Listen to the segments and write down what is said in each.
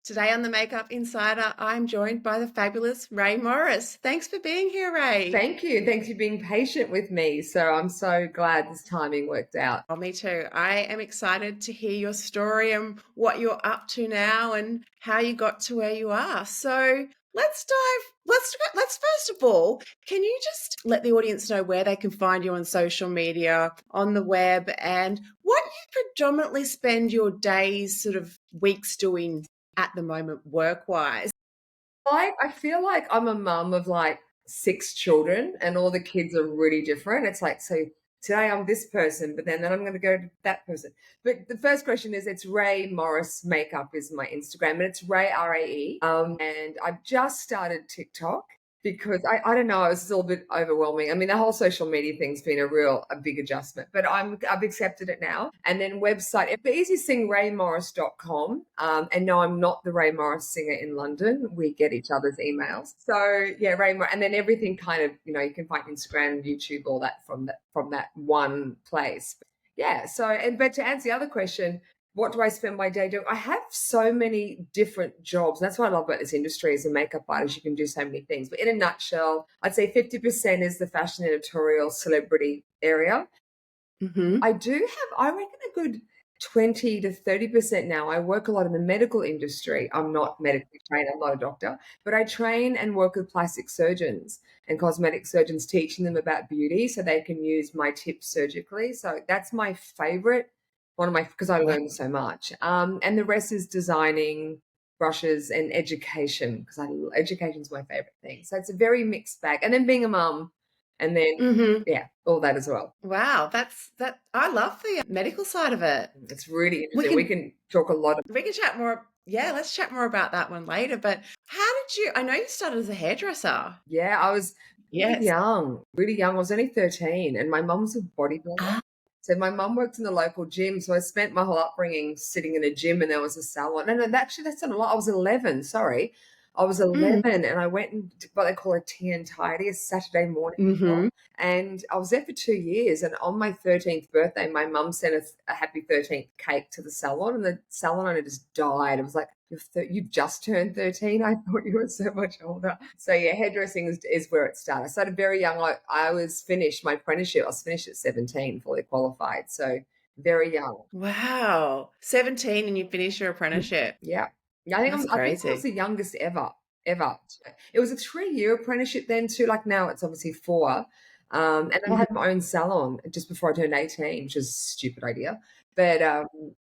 Today on the Makeup Insider, I'm joined by the fabulous Rae Morris. Thanks for being here, Rae. Thank you. Thanks for being patient with me. So I'm so glad this timing worked out. Oh, me too. I am excited to hear your story and what you're up to now and how you got to where you are. So let's first of all, can you just let the audience know where they can find you on social media, on the web, and what you predominantly spend your days, sort of weeks doing at the moment, work-wise? I feel like I'm a mum of like six children and all the kids are really different. It's like, so today I'm this person, but then I'm going to go to that person. But the first question is it's Rae Morris Makeup is my Instagram and it's Rae RAE. And I've just started TikTok because I don't know, it's still a bit overwhelming. I mean, the whole social media thing's been a big adjustment, but I've accepted it now. And then website, the easiest thing, raemorris.com. And no, I'm not the Rae Morris singer in London. We get each other's emails. So yeah, Rae Morris, and then everything kind of, you can find Instagram, YouTube, all that from that one place. Yeah. But to answer the other question, what do I spend my day doing? I have so many different jobs. That's what I love about this industry as a makeup artist. You can do so many things. But in a nutshell, I'd say 50% is the fashion editorial celebrity area. Mm-hmm. I do have, I reckon, a good 20 to 30% now. I work a lot in the medical industry. I'm not medically trained, I'm not a doctor, but I train and work with plastic surgeons and cosmetic surgeons, teaching them about beauty so they can use my tips surgically. So that's my favorite, one of my, because I Wow. learned so much. And the rest is designing, brushes, and education, because education's my favorite thing. So it's a very mixed bag. And then being a mum, and then, Mm-hmm. yeah, all that as well. Wow, that. I love the medical side of it. It's really We interesting. We can can talk a lot. we can chat more. Yeah, let's chat more about that one later. But how did you? I know you started as a hairdresser. Yeah, I was really Yes. young, really young. I was only 13 and my mum's a bodybuilder. Ah. So my mum worked in the local gym. So I spent my whole upbringing sitting in a gym and there was a salon. No, actually, that's not a lot. I was 11, sorry. I was Mm. 11 and I went and did what they call a tea and tidy, a Saturday morning job. Mm-hmm. And I was there for 2 years. And on my 13th birthday, my mum sent a happy 13th cake to the salon and the salon owner just died. It was like, you just turned 13. I thought you were so much older. So yeah, hairdressing is where it started. I started very young. I was finished my apprenticeship. I was finished at 17, fully qualified. So very young. Wow, 17 and you finished your apprenticeship. Yeah. Yeah, I think That's I was crazy. the youngest ever, ever. It was a 3-year apprenticeship then too. Like now it's obviously 4. And then I Mm-hmm. had my own salon just before I turned 18, which is a stupid idea. But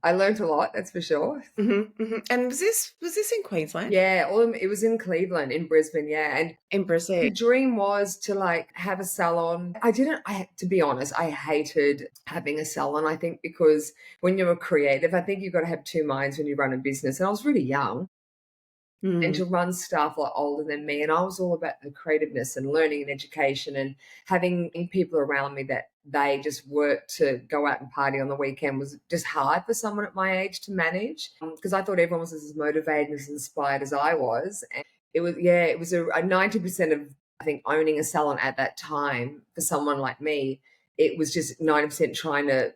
I learned a lot, that's for sure. Mm-hmm. Mm-hmm. And was this in Queensland? Yeah, it was in Cleveland, in Brisbane, yeah. And In Brazil? the dream was to like have a salon. To be honest, I hated having a salon. I think because when you're a creative, I think you've got to have two minds when you run a business. And I was really young and Mm. to run staff a lot older than me. And I was all about the creativeness and learning and education and having people around me that they just worked to go out and party on the weekend was just hard for someone at my age to manage because I thought everyone was as motivated and as inspired as I was. And it was a 90% of, I think, owning a salon at that time for someone like me. It was just 90% trying to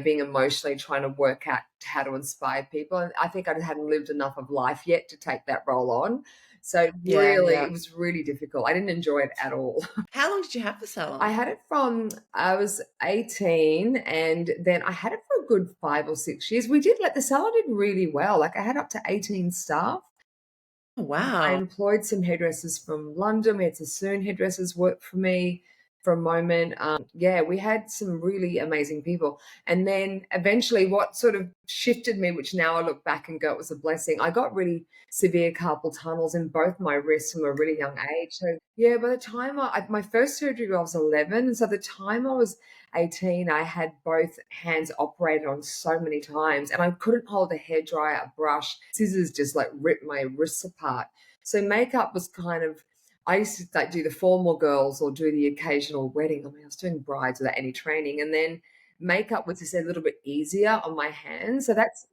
being emotionally trying to work out how to inspire people. And I think I hadn't lived enough of life yet to take that role on. So Yeah, it yeah. was really difficult. I didn't enjoy it at all. How long did you have the I salon? had it from I was 18 and then I had it for a good 5 or 6 years. The salon did really well. Like I had up to 18 staff. Oh, I wow. employed some hairdressers from London. We had Sassoon hairdressers work for me for a moment. Yeah, we had some really amazing people. And then eventually, what sort of shifted me, which now I look back and go, it was a blessing. I got really severe carpal tunnels in both my wrists from a really young age. So, yeah, by the time my first surgery, I was 11. And so, the time I was 18, I had both hands operated on so many times and I couldn't hold a hairdryer, a brush. Scissors just like ripped my wrists apart. So makeup was kind of, I used to like do the formal girls or do the occasional wedding. I mean, I was doing brides without any training. And then makeup was just a little bit easier on my hands. So that's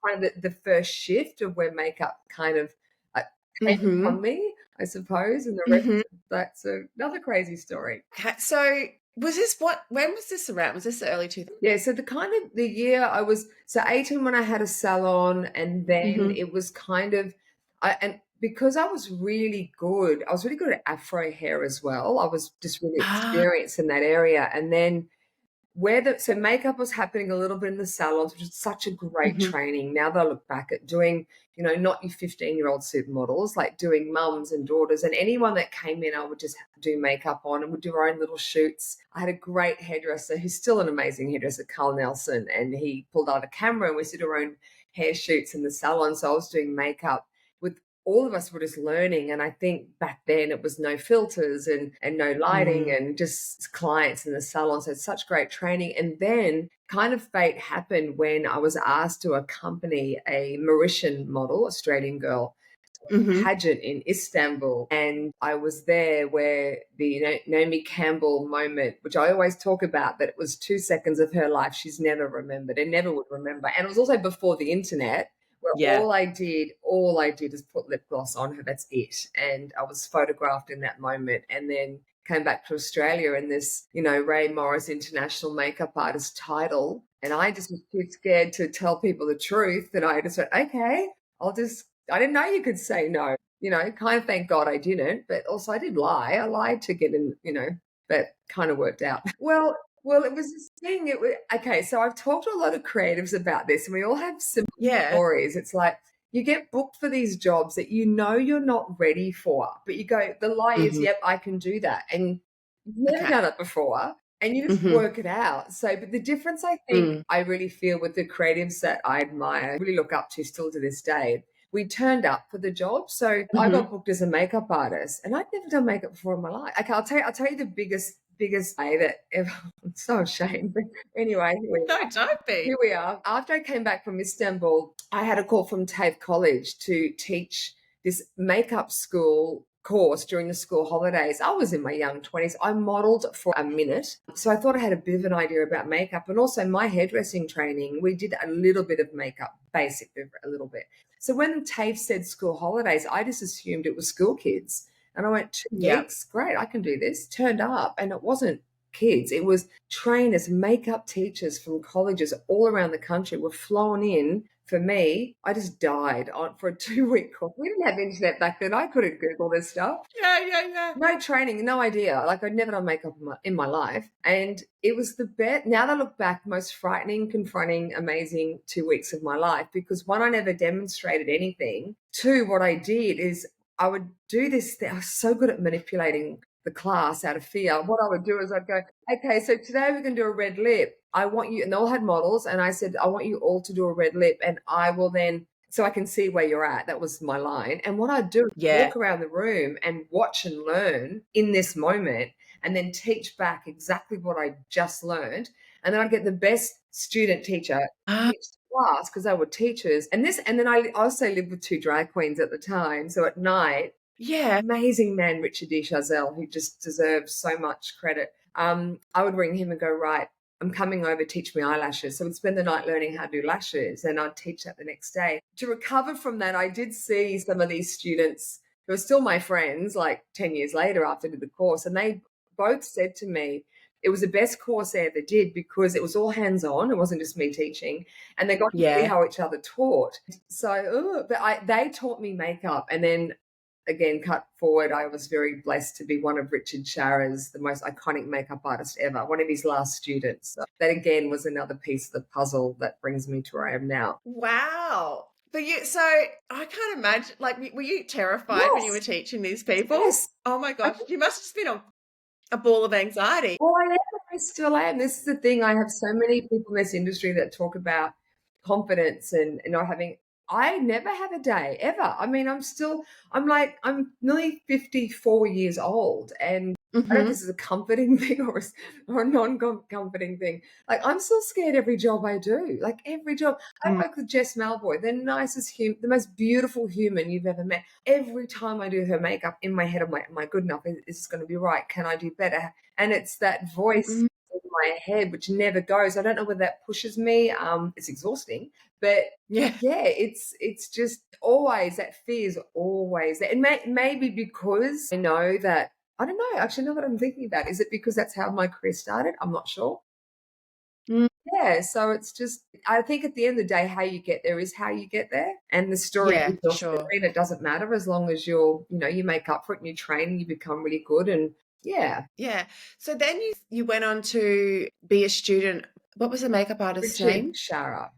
kind of the first shift of where makeup kind of uh, came Mm-hmm. upon me, I suppose. And the rest, Mm-hmm. that's another crazy story. So when was this around? Was this the early 2000s? Yeah, so the year I was so 18 when I had a salon, and then Mm-hmm. it was kind of and because I was really good at afro hair as well. I was just really Ah. experienced in that area. And then so makeup was happening a little bit in the salons, which is such a great Mm-hmm. training. Now that I look back at doing, not your 15-year-old supermodels, like doing mums and daughters and anyone that came in, I would just do makeup on and would do our own little shoots. I had a great hairdresser who's still an amazing hairdresser, Carl Nelson, and he pulled out a camera and we did our own hair shoots in the salon. So I was doing makeup with all of us were just learning. And I think back then it was no filters and no lighting Mm. and just clients in the salon. So it's such great training. And then kind of fate happened when I was asked to accompany a Mauritian model, Australian girl, Mm-hmm. pageant in Istanbul. And I was there where the Naomi Campbell moment, which I always talk about, that it was 2 seconds of her life she's never remembered and never would remember. And it was also before the internet, where Yeah. all I did is put lip gloss on her. That's it. And I was photographed in that moment, and then came back to Australia and this, Rae Morris International Makeup Artist title. And I just was too scared to tell people the truth. And I just went, okay, I didn't know you could say no. Kind of thank God I didn't, but also I did lie. I lied to get in, but kind of worked out. Well, it was this thing. Okay. So I've talked to a lot of creatives about this, and we all have similar Yeah. stories. It's like you get booked for these jobs that you're not ready for, but you go, the lie is, Mm-hmm. yep, I can do that. And you've never Okay. done it before, and you just Mm-hmm. work it out. So, but the difference I think Mm. I really feel with the creatives that I admire, really look up to still to this day, we turned up for the job. So I Mm-hmm. got booked as a makeup artist, and I'd never done makeup before in my life. Okay, I'll tell you the biggest way that ever. I'm so ashamed. But anyway, No, don't be. here we are. After I came back from Istanbul, I had a call from TAFE College to teach this makeup school course during the school holidays. I was in my young 20s. I modeled for a minute. So I thought I had a bit of an idea about makeup. And also my hairdressing training, we did a little bit of makeup, basic, a little bit. So when TAFE said school holidays, I just assumed it was school kids. And I went, two Yeah. weeks? Great, I can do this. Turned up, and it wasn't kids. It was trainers, makeup teachers from colleges all around the country were flown in for me. I just died for a 2 week course. We didn't have internet back then. I couldn't Google this stuff. Yeah, yeah, yeah. No training, no idea. Like I'd never done makeup in my life. And it was the best, now that I look back, most frightening, confronting, amazing 2 weeks of my life, because one, I never demonstrated anything. Two, what I did is I would do this thing. I was so good at manipulating the class out of fear. What I would do is I'd go, okay, so today we're going to do a red lip. I want you, and they all had models. And I said, I want you all to do a red lip. And I will then, so I can see where you're at. That was my line. And what I'd do is Yeah. walk around the room and watch and learn in this moment, and then teach back exactly what I just learned. And then I'd get the best student teacher Ah, teach the class because they were teachers. And then I also lived with two drag queens at the time. So at night, yeah. amazing man, Richard D. Chazelle, who just deserves so much credit. I would ring him and go, right, I'm coming over, teach me eyelashes. So we'd spend the night learning how to do lashes, and I'd teach that the next day. To recover from that, I did see some of these students who are still my friends, like 10 years later after I did the course, and they both said to me, it was the best course they ever did because it was all hands-on. It wasn't just me teaching, and they got to see Yeah. how each other taught. So, they taught me makeup, and then again, cut forward, I was very blessed to be one of Richard Sharra's, the most iconic makeup artist ever, one of his last students. So that again was another piece of the puzzle that brings me to where I am now. Wow. So I can't imagine, like, were you terrified when you were Yes, teaching these people? yes. Oh my I gosh, you must have just been a ball of anxiety. Well, I am. I still am. This is the thing. I have so many people in this industry that talk about confidence and not having. I never have a day ever. I mean, I'm nearly 54 years old, and I don't know if Mm-hmm. this is a comforting thing or a non-comforting thing. Like, I'm still scared every job I do. Like, every job. I Mm. work with Jess Malboy, the nicest the most beautiful human you've ever met. Every time I do her makeup, in my head, I'm like, am I good enough? Is this going to be right? Can I do better? And it's that voice Mm. in my head which never goes. I don't know whether that pushes me. It's exhausting, but Yeah. yeah, it's just always that fear is always there. And maybe because I know that I don't know. Actually, now that I'm thinking about it, is it because that's how my career started? I'm not sure. Mm, Yeah, so it's just I think at the end of the day, how you get there is how you get there, and the story yeah, is for your sure. story, and it doesn't matter as long as you make up for it and you train and you become really good, and yeah. Yeah. So then you went on to be a student. What was the makeup artist's Richard name? Shara.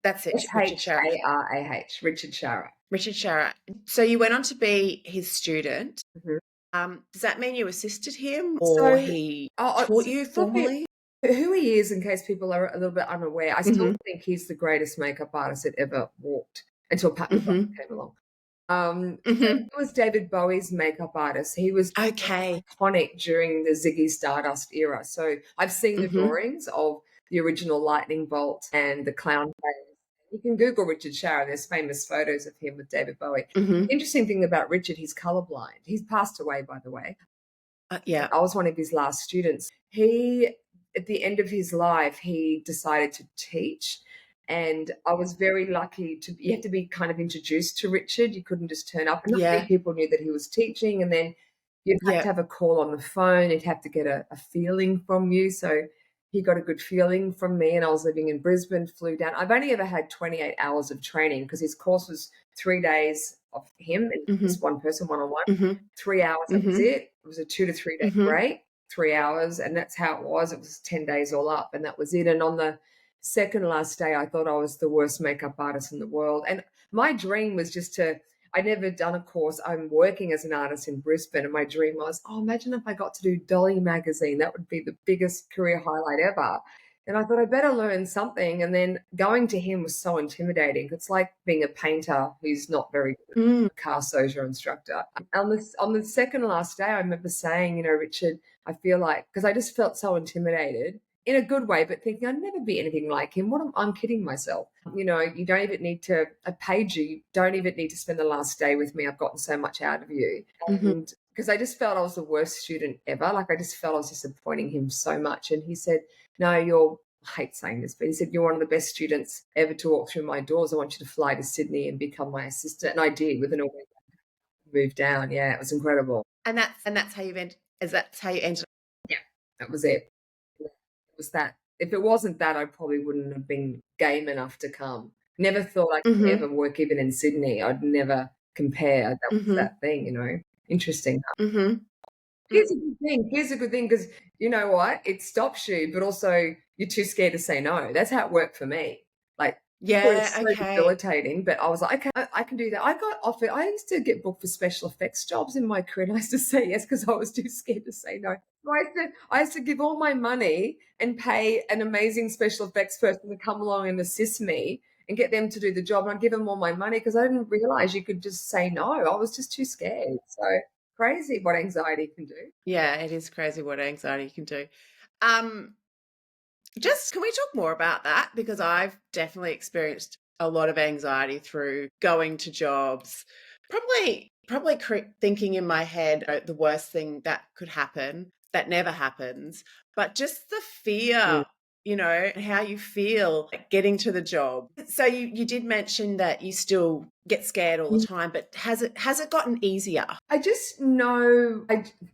That's it, Richard Sharrock. Sharah, Richard Shara. Richard Sharrock. So you went on to be his student. Mhm. Does that mean you assisted him or So, he taught so you look at formally? who he is in case people are a little bit unaware. I still Mhm. think he's the greatest makeup artist that ever walked until Pat McGrath Mhm. came along. So Mhm. he was David Bowie's makeup artist. He was Okay. iconic during the Ziggy Stardust era. So I've seen the Mhm. drawings of the original lightning bolt and the clown face. You can Google Richard Shara. There's famous photos of him with David Bowie. Mhm. Interesting thing about Richard, he's colorblind. He's passed away, by the way. Yeah. I was one of his last students. He, at the end of his life, he decided to teach. And I was very lucky you had to be kind of introduced to Richard. You couldn't just turn up. And not many Yeah. people knew that he was teaching. And then you'd have to Yeah. have a call on the phone. He'd have to get a feeling from you. So he got a good feeling from me. And I was living in Brisbane, flew down. I've only ever had 28 hours of training because his course was 3 days of him and just Mhm. one person, one on one. Mhm. 3 hours, that was Mhm. it. It was a 2 to 3 day Mhm. break, 3 hours, and that's how it was. It was 10 days all up, and that was it. And on the second last day, I thought I was the worst makeup artist in the world. And my dream was just I'd never done a course. I'm working as an artist in Brisbane, and my dream was, oh, imagine if I got to do Dolly magazine. That would be the biggest career highlight ever. And I thought I better learn something. And then going to him was so intimidating. It's like being a painter who's not very good, Mm. a car soja instructor. On the second last day, I remember saying, Richard, I feel like because I just felt so intimidated in a good way, but thinking I'd never be anything like him. I'm kidding myself. You don't even need to. I paid you. You don't even need to spend the last day with me. I've gotten so much out of you, Mhm. and because I just felt I was the worst student ever. Like I just felt I was disappointing him so much. And he said, "No, I hate saying this, but he said, you're one of the best students ever to walk through my doors. I want you to fly to Sydney and become my assistant." And I did within a week. I moved down. Yeah, it was incredible. And that's how you ended. Yeah, that was it. It was that. If it wasn't that, I probably wouldn't have been game enough to come. Never thought I could Mhm. ever work even in Sydney. I'd never compare. That was Mhm. that thing, Interesting. Mhm. Mm. Here's a good thing. Here's a good thing because you know what? It stops you, but also you're too scared to say no. That's how it worked for me. Like, people are Yeah, so okay. debilitating, but I was like, okay, I can do that. I got offered, I used to get booked for special effects jobs in my career, and I used to say yes because I was too scared to say no. So I used to give all my money and pay an amazing special effects person to come along and assist me and get them to do the job. And I'd give them all my money because I didn't realize you could just say no. I was just too scared. So crazy what anxiety can do. Yeah, it is crazy what anxiety can do. Um, just can we talk more about that? Because I've definitely experienced a lot of anxiety through going to jobs. Probably thinking in my head the worst thing that could happen that never happens, but just the Mm. fear, and how you feel like, getting to the job. So you did mention that you still get scared all the time, but has it gotten easier? I just know,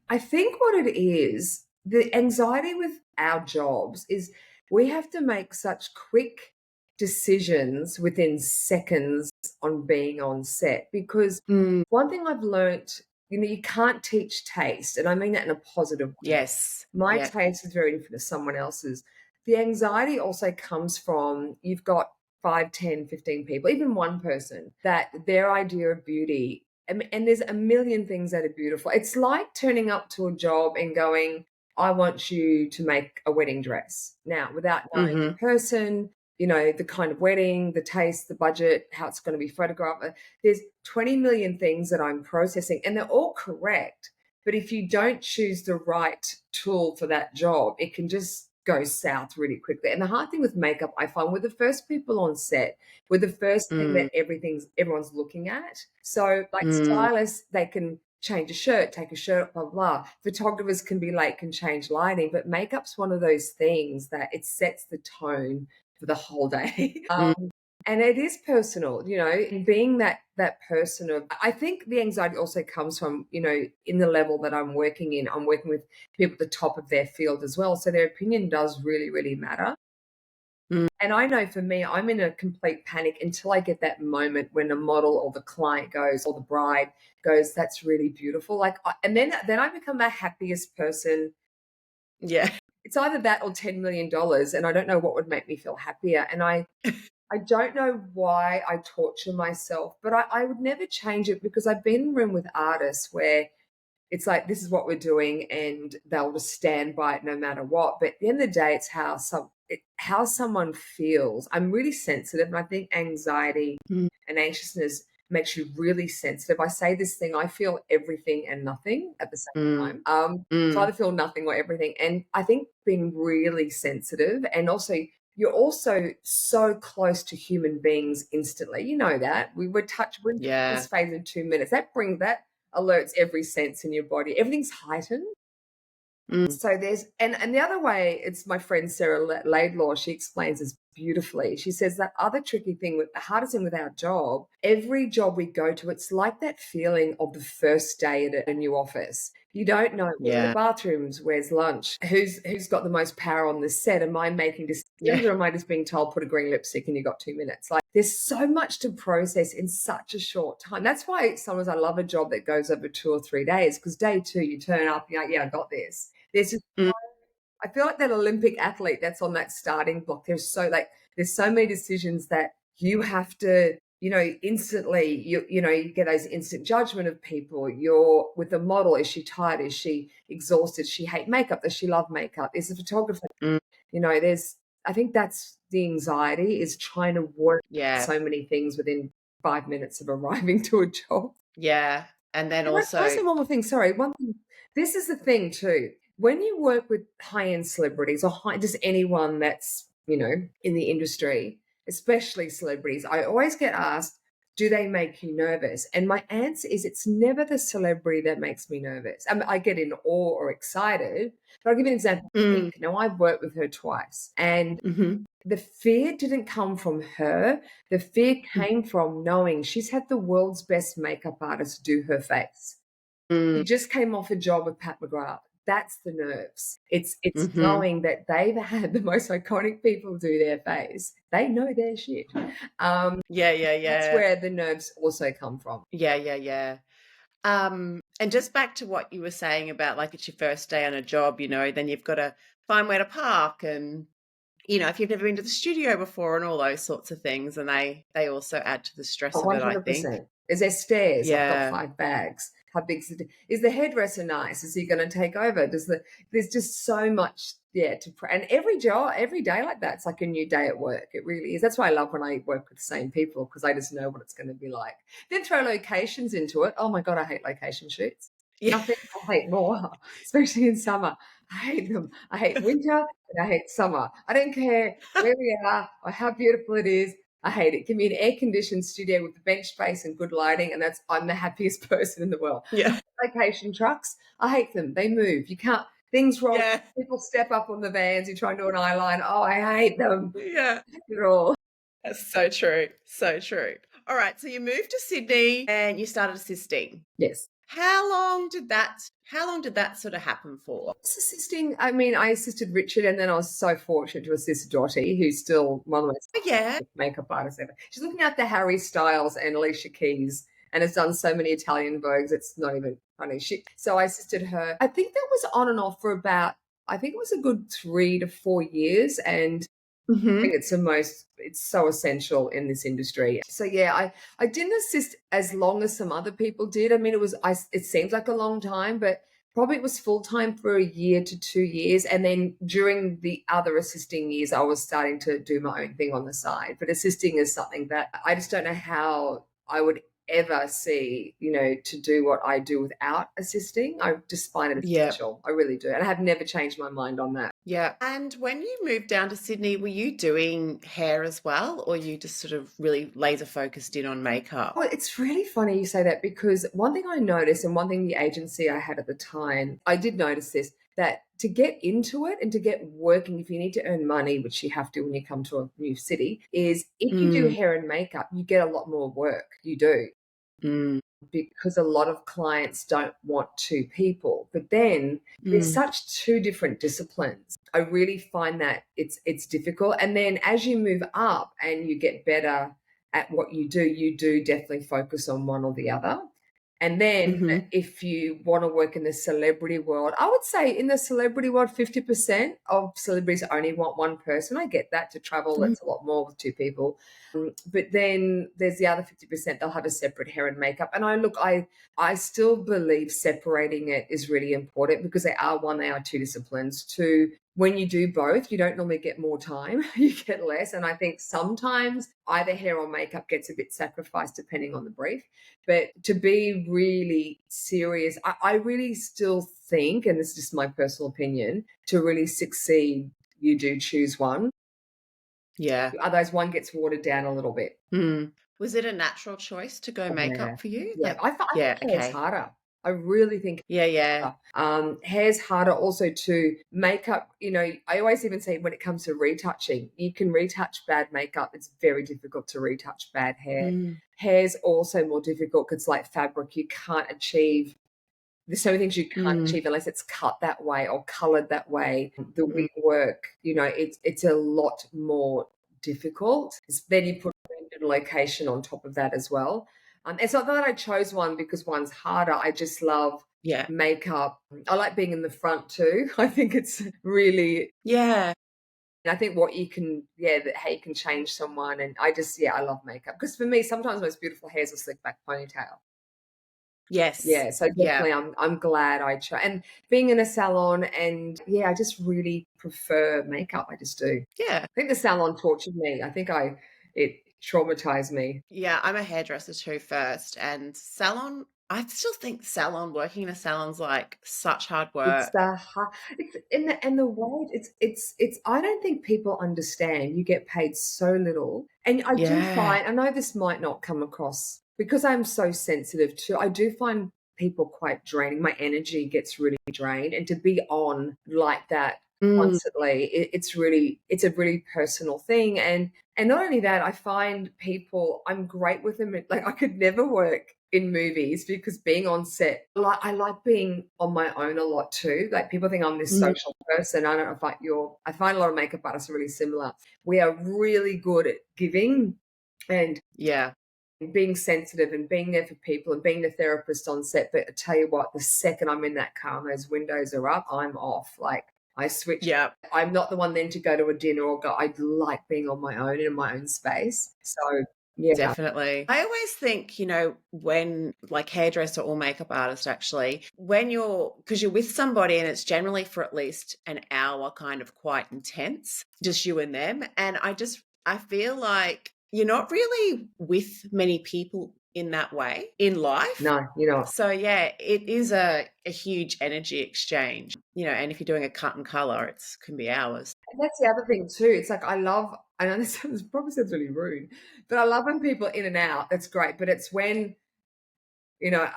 I think what it is, the anxiety with our jobs is we have to make such quick decisions within seconds on being on set. Because Mm, one thing I've learnt, you can't teach taste, and I mean that in a positive way. yes. My Yeah. taste is very different to someone else's. The anxiety also comes from you've got 5, 10, 15 people, even one person, that their idea of beauty, and there's a million things that are beautiful. It's like turning up to a job and going, I want you to make a wedding dress. Now, without knowing the Mhm. person, the kind of wedding, the taste, the budget, how it's going to be photographed. There's 20 million things that I'm processing, and they're all correct. But if you don't choose the right tool for that job, it can just go south really quickly. And the hard thing with makeup, I find we're the first people on set. We're the first thing Mm, that everyone's looking at. So like mm, stylists, they can change a shirt, take a shirt, blah, blah. Photographers can be late, can change lighting, but makeup's one of those things that it sets the tone for the whole day. mm. And it is personal, and being that person of, I think the anxiety also comes from, in the level that I'm working in, I'm working with people at the top of their field as well. So their opinion does really, really matter. Mm. And I know for me, I'm in a complete panic until I get that moment when the model or the client goes, or the bride goes, that's really beautiful. And then I become the happiest person. Yeah. It's either that or $10 million. And I don't know what would make me feel happier. And I don't know why I torture myself, but I would never change it, because I've been in a room with artists where it's like, this is what we're doing, and they'll just stand by it no matter what. But at the end of the day, it's how someone feels. I'm really sensitive, and I think anxiety Mm. and anxiousness makes you really sensitive. I say this thing, I feel everything and nothing at the same Mm. time. So I Mm. either feel nothing or everything. And I think being really sensitive, and also you're also so close to human beings instantly. You know that. We're in Yeah. this phase in 2 minutes. That alerts every sense in your body. Everything's heightened. Mm. So and the other way, it's my friend Sarah Laidlaw, she explains this beautifully. She says that other tricky thing, with the hardest thing with our job, every job we go to, it's like that feeling of the first day at a new office. You don't know where are the Yeah. bathrooms, where's lunch, who's got the most power on the set. Am I making Yeah. decisions, or am I just being told put a green lipstick and you got 2 minutes? Like, there's so much to process in such a short time. That's why sometimes I love a job that goes over 2 or 3 days, because day two you turn up, you're like, yeah, I got this. There's just, Mm. I feel like that Olympic athlete that's on that starting block. There's so many decisions that you have to, instantly, you get those instant judgment of people. You're with the model. Is she tired? Is she exhausted? Does she hate makeup? Does she love makeup? Is the photographer, Mm. I think that's the anxiety, is trying to work Yeah. so many things within 5 minutes of arriving to a job. Yeah. And then Can I also, say one more thing? Sorry, one thing. This is the thing too. When you work with high-end celebrities, or just anyone that's, in the industry, especially celebrities, I always get asked, do they make you nervous? And my answer is, it's never the celebrity that makes me nervous. I get in awe or excited. But I'll give you an example. mm. Pink. Now, I've worked with her twice, and Mhm. the fear didn't come from her. The fear came from knowing she's had the world's best makeup artist do her face. He Mm. just came off a job with Pat McGrath. That's the nerves. It's Mhm. knowing that they've had the most iconic people do their face. They know their shit. Yeah, yeah, That's yeah. where the nerves also come from. Yeah, yeah, yeah. And just back to what you were saying about, like, it's your first day on a job, then you've got to find where to park, and if you've never been to the studio before, and all those sorts of things, and they also add to the stress Oh, of it, I think. 100%. Is there stairs? I've got Yeah. 5 bags. How big's is the hairdresser nice? Is he going to take over? There's just so much, yeah, and every job, every day like that, it's like a new day at work. It really is. That's why I love when I work with the same people, because I just know what it's going to be like. Then throw locations into it. Oh my God, I hate location shoots. Yeah. Nothing I hate more, especially in summer. I hate them. I hate winter and I hate summer. I don't care where we are or how beautiful it is. I hate it. Give me an air-conditioned studio with the bench space and good lighting, and I'm the happiest person in the world. Yeah. Location trucks, I hate them. They move. You can't. Things roll. Yeah. People step up on the vans. You try and do an eye line. Oh, I hate them. Yeah. They're all. That's so true. So true. All right. So you moved to Sydney and you started assisting. Yes. How long did that sort of happen for? Assisting. I mean, I assisted Richard, and then I was so fortunate to assist Dottie, who's still one of my Oh, yeah. makeup artists ever. She's looking after Harry Styles and Alicia Keys, and has done so many Italian Vogues. It's not even funny. So I assisted her. I think that was on and off for about, I think it was a good 3 to 4 years, and I Mhm. think it's so essential in this industry. So yeah, I didn't assist as long as some other people did. I mean, it seems like a long time, but probably it was full time for a year to 2 years. And then during the other assisting years, I was starting to do my own thing on the side. But assisting is something that I just don't know how I would ever see, to do what I do without assisting. I just find it Yeah. essential. I really do. And I have never changed my mind on that. Yeah. And when you moved down to Sydney, were you doing hair as well, or you just sort of really laser focused in on makeup? Well, it's really funny you say that, because one thing I noticed, and one thing the agency I had at the time, I did notice this. that to get into it and to get working, if you need to earn money, which you have to when you come to a new city, is if you do Mm, hair and makeup, you get a lot more work. You do, mm, because a lot of clients don't want two people. But then there's mm, such two different disciplines. I really find that it's difficult. And then as you move up and you get better at what you do definitely focus on one or the other. And then mhm, if you want to work in the celebrity world, I would say in the celebrity world, 50% of celebrities only want one person. I get that. To travel, mm, that's a lot more with two people. But then there's the other 50%, they'll have a separate hair and makeup. And I still believe separating it is really important, because they are two disciplines. Two, when you do both, you don't normally get more time, you get less. And I think sometimes either hair or makeup gets a bit sacrificed depending on the brief. But to be really serious, I really still think, and this is just my personal opinion, to really succeed, you do choose one. yeah. Otherwise, one gets watered down a little bit. Mm. Was it a natural choice to go Yeah. makeup for you? Yeah. Like, I yeah, think hair's okay. harder. I really think Yeah, yeah. hair's harder also to makeup. I always even say when it comes to retouching, you can retouch bad makeup. It's very difficult to retouch bad hair. Mm, Hair's also more difficult because, like fabric, you can't achieve. There's so many things you can't mm, achieve unless it's cut that way or colored that way. The mm, wig work, it's a lot more difficult. Then you put a location on top of that as well. It's not that I chose one because one's harder. I just love yeah. makeup. I like being in the front too. I think it's really, Yeah. I think what you can, yeah, that how you can change someone. And I love makeup because for me, sometimes the most beautiful hair is a slick back ponytail. Yes. Yeah, so Yeah. definitely I'm glad I tried. And being in a salon, and yeah, I just really prefer makeup. I just do. Yeah. I think the salon tortured me. It traumatized me. Yeah, I'm a hairdresser too first, and salon I still think working in a salon's like such hard It's work. the it's and the wage. It's. I don't think people understand. You get paid so little, and I do Yeah. find. I know this might not come across because I'm so sensitive too. I do find people quite draining. My energy gets really drained, and to be on like that Mm, constantly, it's a really personal thing. And not only that, I find people. I'm great with them. Like I could never work in movies because being on set, like I like being on my own a lot too. Like people think I'm this mm, social person. I don't know if I find a lot of makeup artists are really similar. We are really good at giving and yeah. being sensitive and being there for people and being the therapist on set. But I tell you what, the second I'm in that car and those windows are up, I'm off. Like I switch. Yeah. I'm not the one then to go to a dinner or go. I like being on my own in my own space. So yeah, Definitely. I always think, when like hairdresser or makeup artist actually, when because you're with somebody and it's generally for at least an hour, kind of quite intense, just you and them. And I feel like you're not really with many people in that way in life. no, you know. So yeah, it is a huge energy exchange, and if you're doing a cut and color, it can be hours. And that's the other thing too. It's like I know this probably sounds really rude, but I love when people are in and out. That's great. But it's when,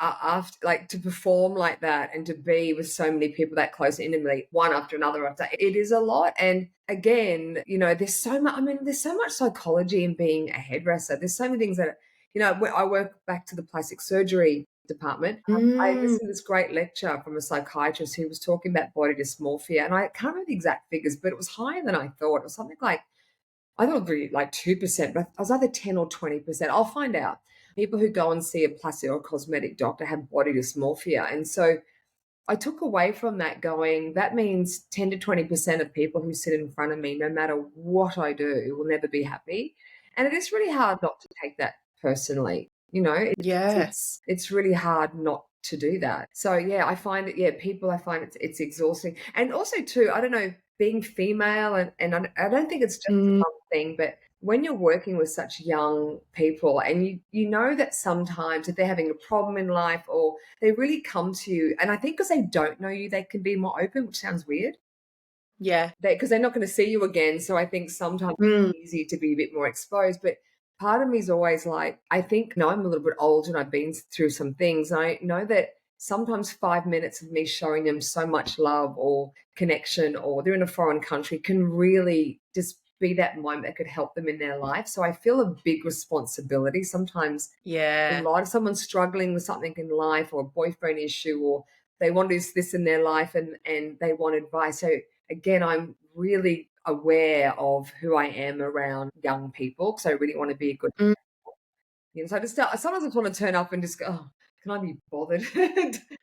after like to perform like that and to be with so many people that close intimately, one after another it is a lot. And again, there's so much, there's so much psychology in being a hairdresser. There's so many things that, when I work back to the plastic surgery department. I Mm, listened to this great lecture from a psychiatrist who was talking about body dysmorphia, and I can't remember the exact figures, but it was higher than I thought. It was something like, I thought it would be like 2%, but I was either 10 or 20%. I'll find out. People who go and see a plastic or cosmetic doctor have body dysmorphia. And so I took away from that going, that means 10 to 20% of people who sit in front of me, no matter what I do, will never be happy. And it is really hard not to take that personally. yeah. It's really hard not to do that. So yeah, I find it, yeah, people, I find it's exhausting. And also too, I don't know, being female and I don't think it's just Mm, a mum thing, but when you're working with such young people and you know that sometimes if they're having a problem in life or they really come to you, and I think because they don't know you, they can be more open, which sounds weird. yeah. Because they're not going to see you again. So I think sometimes Mm, it's easy to be a bit more exposed. But part of me is always like, I think, no, I'm a little bit older and I've been through some things. I know that sometimes 5 minutes of me showing them so much love or connection, or they're in a foreign country, can really just be that moment that could help them in their life. So I feel a big responsibility sometimes. A Yeah. lot of someone's struggling with something in life, or a boyfriend issue, or they want to do this in their life, and they want advice. So again, I'm really aware of who I am around young people, because I really want to be a good, Mm, so I just sometimes I just want to turn up and just go, oh, can I be bothered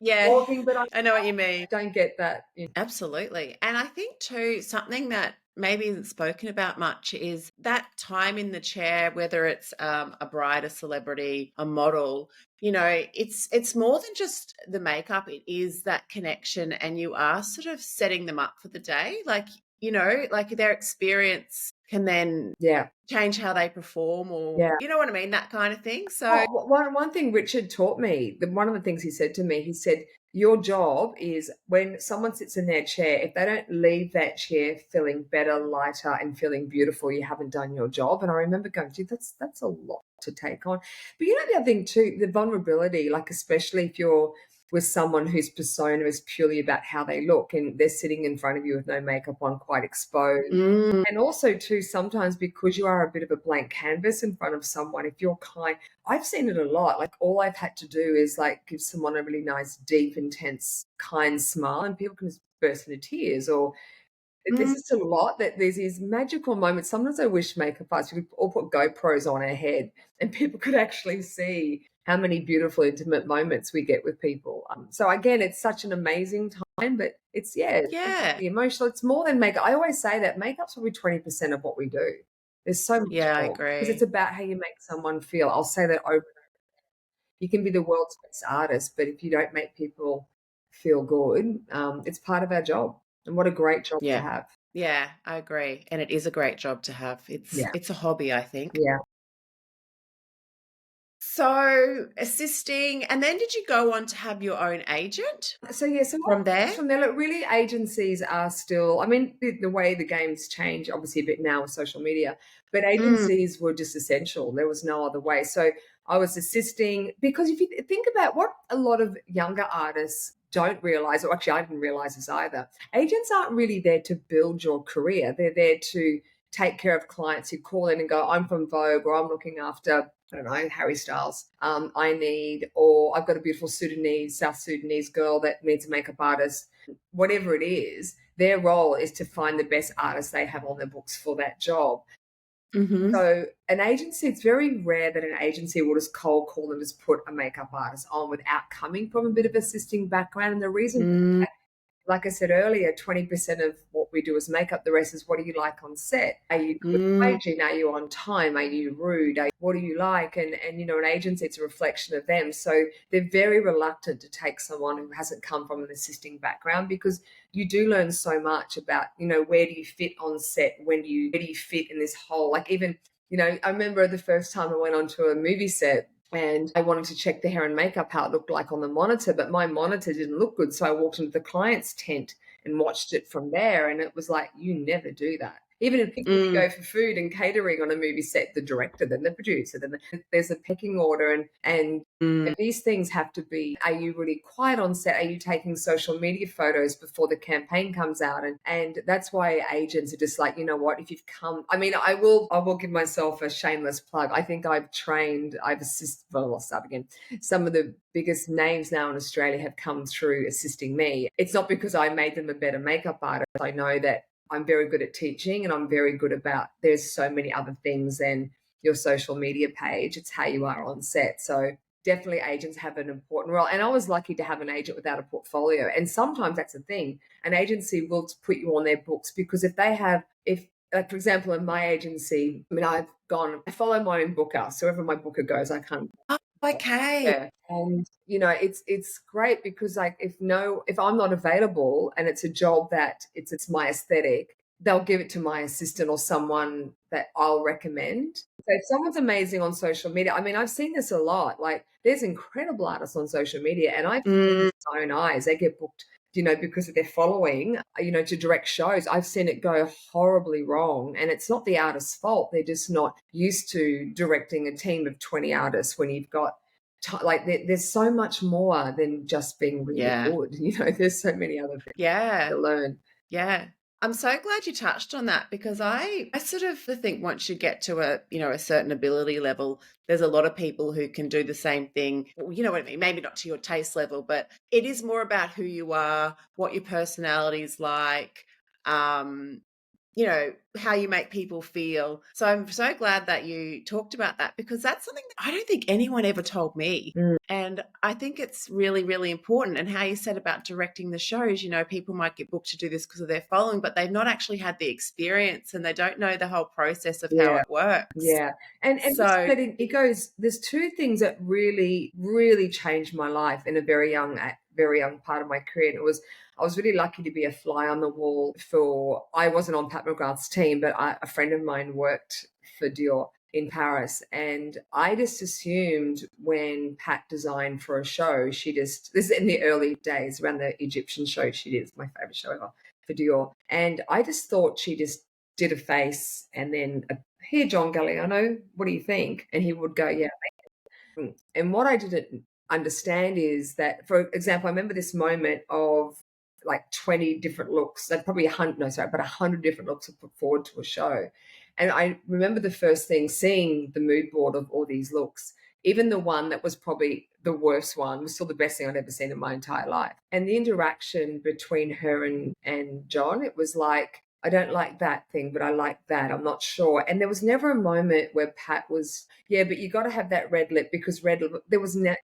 yeah. talking? But I I know what you mean. don't get that. Absolutely. And I think too, something that maybe isn't spoken about much is that time in the chair, whether it's a bride, a celebrity, a model, it's more than just the makeup. It is that connection, and you are sort of setting them up for the day. Like, like their experience can then Yeah, change how they perform, or yeah. you know what I mean? That kind of thing. So, Oh, one thing Richard taught me, one of the things he said to me, he said, your job is when someone sits in their chair, if they don't leave that chair feeling better, lighter, and feeling beautiful, you haven't done your job. And I remember going, gee, that's a lot to take on. But the other thing too, the vulnerability, like especially if you're with someone whose persona is purely about how they look, and they're sitting in front of you with no makeup on, quite exposed. mm, And also too, sometimes because you are a bit of a blank canvas in front of someone, if you're kind, I've seen it a lot. Like all I've had to do is like give someone a really nice, deep, intense, kind smile, and people can just burst into tears. Or there's mm, just a lot that there's these magical moments. Sometimes I wish makeup artists could all put GoPros on our head, and people could actually see how many beautiful, intimate moments we get with people. So again, it's such an amazing time, but it's, yeah, it's yeah, the emotional. It's more than makeup. I always say that makeup's probably 20% of what we do. There's so much yeah, I more, because it's agree. about how you make someone feel. I'll say that over. You can be the world's best artist, but if you don't make people feel good, it's part of our job. And what a great job to Yeah. have. Yeah, I agree. And it is a great job to have. It's Yeah, it's a hobby, I think. yeah. So, assisting, and then did you go on to have your own agent So yeah, so what from there? from there, look, really agencies are still, I mean, the way the game's changed, obviously a bit now with social media, but Mm, agencies were just essential. There was no other way. So I was assisting, because if you think about what a lot of younger artists don't realize, or actually I didn't realize this either, agents aren't really there to build your career. They're there to take care of clients who call in and go, I'm from Vogue, or I'm looking after, I don't know, Harry Styles. I need, or I've got a beautiful South Sudanese girl that needs a makeup artist. Whatever it is, their role is to find the best artist they have on their books for that job. mhm. So an agency, it's very rare that an agency will just cold call and just put a makeup artist on without coming from a bit of assisting background. And the reason, Mm, like I said earlier, 20% of what we do is makeup. The rest is, what do you like on set? Are you good at mm, hygiene? Are you on time? Are you rude? What do you like? And an agency, it's a reflection of them. So they're very reluctant to take someone who hasn't come from an assisting background, because you do learn so much about, where do you fit on set? Where do you fit in this whole, like, even, I remember the first time I went onto a movie set, and I wanted to check the hair and makeup, how it looked like on the monitor, but my monitor didn't look good. So I walked into the client's tent and watched it from there. And it was like, you never do that. Even if you mm, go for food and catering on a movie set, the director, then the producer, there's a pecking order, and mm. these things have to be, are you really quiet on set? Are you taking social media photos before the campaign comes out? And that's why agents are just like, you know what, if you've come, I mean, I will give myself a shameless plug. I think I've assisted, well, I'll start again. Some of the biggest names now in Australia have come through assisting me. It's not because I made them a better makeup artist. I know that I'm very good at teaching, and I'm very good about, there's so many other things than your social media page. It's how you are on set. So definitely agents have an important role. And I was lucky to have an agent without a portfolio. And sometimes that's the thing. An agency will put you on their books, because if they have, if like, for example, in my agency, I mean, I follow my own booker. So wherever my booker goes, I can't. Oh, okay. Yeah. And it's great, because like, if I'm not available and it's a job that it's my aesthetic, they'll give it to my assistant or someone that I'll recommend. So if someone's amazing on social media, I mean, I've seen this a lot. Like, there's incredible artists on social media, and I've seen Mm, this with my own eyes. They get booked, because of their following, to direct shows. I've seen it go horribly wrong, and it's not the artist's fault. They're just not used to directing a team of 20 artists when you've got like there's so much more than just being really Yeah. good. There's so many other things Yeah. to learn. Yeah. I'm so glad you touched on that because I sort of think once you get to a certain ability level, there's a lot of people who can do the same thing. Well, you know what I mean? Maybe not to your taste level, but it is more about who you are, what your personality is like, um, how you make people feel. So I'm so glad that you talked about that because that's something that I don't think anyone ever told me. Mm. And I think it's really, really important. And how you said about directing the shows, people might get booked to do this because of their following, but they've not actually had the experience and they don't know the whole process of how Yeah. it works. Yeah. And just So, letting it goes, there's two things that really, really changed my life in a very young part of my career. And I was really lucky to be a fly on the wall I wasn't on Pat McGrath's team, but a friend of mine worked for Dior in Paris. And I just assumed when Pat designed for a show, this is in the early days around the Egyptian show she did, it's my favorite show ever for Dior. And I just thought she just did a face and then here, John Galliano, what do you think? And he would go, yeah. And what I didn't understand is that, for example, I remember this moment of like 20 different looks, like probably 100, no, sorry, but 100 different looks were put forward to a show. And I remember the first thing, seeing the mood board of all these looks, even the one that was probably the worst one was still the best thing I'd ever seen in my entire life. And the interaction between her and John, it was like, I don't like that thing, but I like that. I'm not sure. And there was never a moment where Pat was, yeah, but you got to have that red lip because red lip, there was never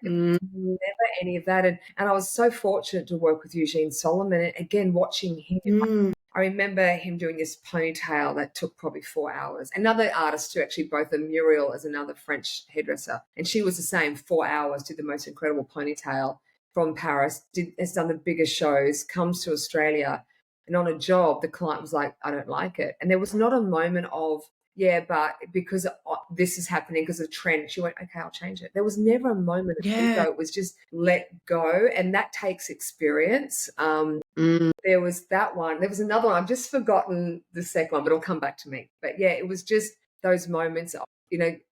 any of that. And I was so fortunate to work with Eugene Solomon. And again, watching him, mm, I remember him doing this ponytail that took probably 4 hours. Another artist too, actually, both Muriel as another French hairdresser. And she was the same, 4 hours, did the most incredible ponytail from Paris, has done the biggest shows, comes to Australia. And on a job, the client was like, I don't like it. And there was not a moment of, yeah, but because this is happening because of trend, she went, okay, I'll change it. There was never a moment of yeah. ego. It was just let go. And that takes experience. Mm, There was that one. There was another one. I've just forgotten the second one, but it'll come back to me. But yeah, it was just those moments of,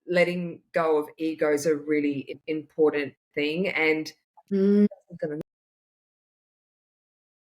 letting go of ego is a really important thing. And mm,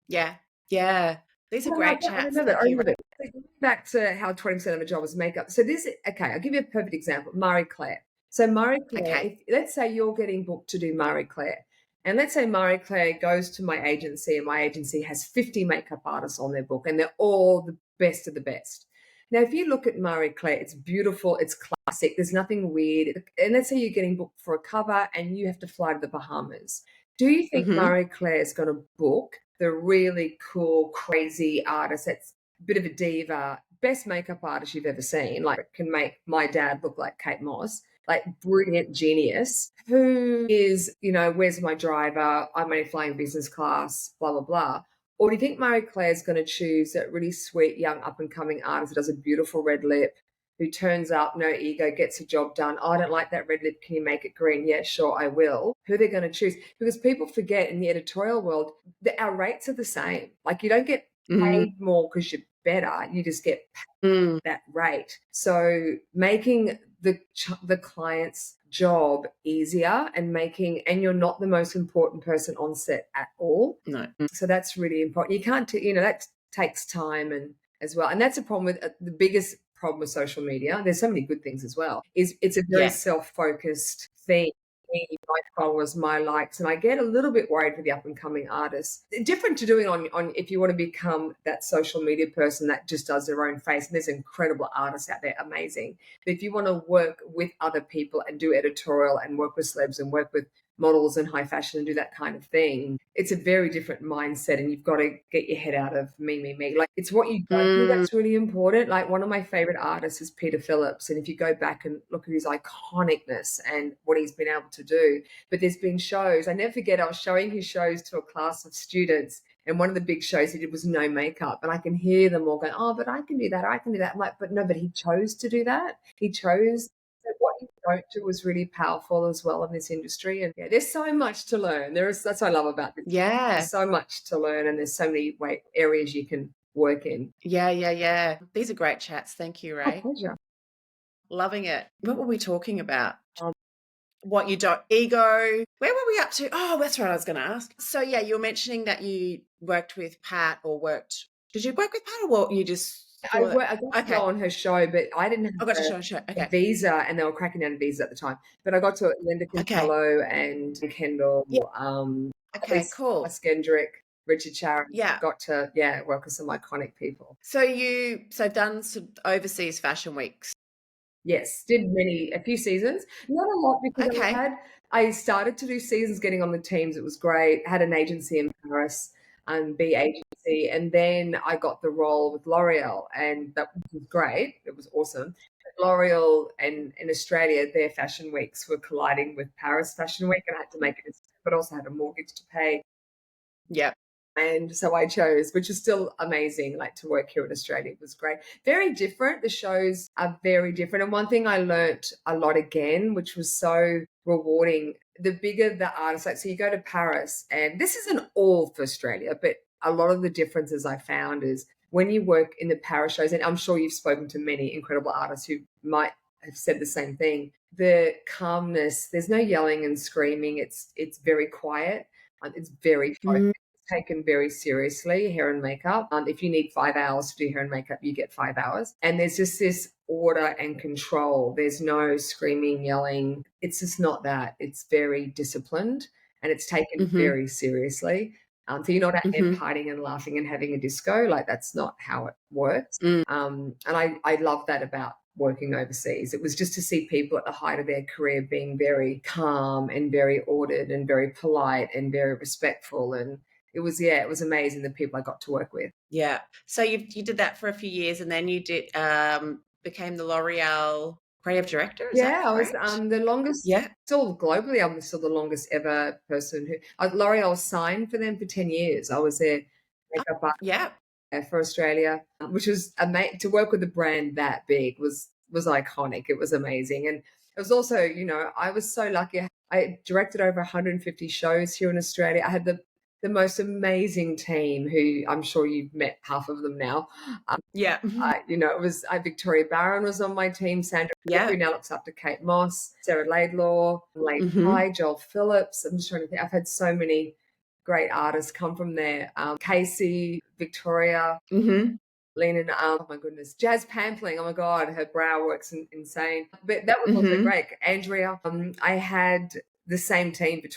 yeah. Yeah. These are great I chats. remember, Thank you. it. So going back to how 20% of a job is makeup. So okay, I'll give you a perfect example. Marie Claire. So Marie Claire, Okay. let's say you're getting booked to do Marie Claire. And let's say Marie Claire goes to my agency and my agency has 50 makeup artists on their book and they're all the best of the best. Now, if you look at Marie Claire, it's beautiful, it's classic, there's nothing weird. And let's say you're getting booked for a cover and you have to fly to the Bahamas. Do you think Mm-hmm. Marie Claire is going to book the really cool, crazy artist that's a bit of a diva, best makeup artist you've ever seen, like can make my dad look like Kate Moss, like brilliant genius, who is, where's my driver? I'm only flying business class, blah, blah, blah. Or do you think Marie Claire's going to choose that really sweet, young, up and coming artist that does a beautiful red lip, who turns up, no ego, gets a job done? Oh, I don't like that red lip. Can you make it green? Yeah, sure, I will. Who they're going to choose? Because people forget in the editorial world that our rates are the same. Like you don't get Mm, paid more because you're better. You just get mm, that rate. So making the client's job easier and you're not the most important person on set at all. no. So that's really important. You can't, that takes time and as well. And that's a problem with the biggest problem with social media. There's so many good things as well. Is it's a very Yeah. self-focused thing. Me, my followers, my likes, and I get a little bit worried for the up and coming artists. Different to doing on if you want to become that social media person that just does their own face. And there's incredible artists out there, amazing. But if you want to work with other people and do editorial and work with celebs and work with models and high fashion and do that kind of thing, it's a very different mindset and you've got to get your head out of me. Like it's what you don't do Mm, that's really important. Like one of my favorite artists is Peter Phillips. And if you go back and look at his iconicness and what he's been able to do, but there's been shows, I never forget, I was showing his shows to a class of students and one of the big shows he did was no makeup. And I can hear them all going, oh, but I can do that. I can do that. I'm like, but no, but he chose to do that. He chose. So what you don't do is really powerful as well in this industry. And yeah, there's so much to learn. That's what I love about this. yeah. There's so much to learn and there's so many areas you can work in. Yeah. Yeah. Yeah. These are great chats. Thank you, Oh, Rae. pleasure. Loving it. What were we talking about? what you don't ego. Where were we up to? Oh, that's right. I was going to ask. So yeah, you were mentioning that you worked with Pat or worked. Did you work with Pat or you just saw it? I got to go Okay, on her show, but I didn't I got to have show. a Okay, visa, and they were cracking down on visas at the time. But I got to Linda okay, Contello and Kendall, yeah, okay, Alice cool. Kendrick, Richard Sharon. Yeah. Got to work with some iconic people. So done some overseas fashion weeks. Yes, did a few seasons. Not a lot because Okay. I started to do seasons getting on the teams. It was great. Had an agency in Paris, B agency, and then I got the role with L'Oreal, and that was great. It was awesome. But L'Oreal and in Australia, their fashion weeks were colliding with Paris Fashion Week, and I had to make it, but also had a mortgage to pay. Yeah. And so I chose, which is still amazing, like to work here in Australia. It was great. Very different. The shows are very different. And one thing I learnt a lot again, which was so rewarding, the bigger the artist, like, so you go to Paris, and this isn't all for Australia, but a lot of the differences I found is when you work in the Paris shows, and I'm sure you've spoken to many incredible artists who might have said the same thing, the calmness, there's no yelling and screaming. It's very quiet. It's very focused, Mm, taken very seriously, hair and makeup. If you need 5 hours to do hair and makeup, you get 5 hours. And there's just this order and control. There's no screaming, yelling. It's just not that. It's very disciplined and it's taken mhm, very seriously. So you're not out there mhm, partying and laughing and having a disco. Like that's not how it works. mm, And I love that about working overseas. It was just to see people at the height of their career being very calm and very ordered and very polite and very respectful. And it was amazing the people I got to work with. yeah. So you did that for a few years and then you did became the L'Oreal creative director, is that Yeah, I was correct? the longest, Yeah. still globally, I'm still the longest ever person who, L'Oreal was signed for them for 10 years. I was their Oh, makeup yeah. artist for Australia, which was amazing. To work with a brand that big was iconic. It was amazing. And it was also, I was so lucky. I directed over 150 shows here in Australia. I had the most amazing team who I'm sure you've met half of them now. Yeah. It was Victoria Barron was on my team, Sandra Cook, Yeah. who now looks after Kate Moss, Sarah Laidlaw, Lane Mhm. Pye, Joel Phillips. I'm just trying to think. I've had so many great artists come from there. Casey, Victoria, Mhm. Lena, oh my goodness, Jazz Pampling. Oh my God, her brow works insane. But that was also Mhm. great. Andrea, I had the same team for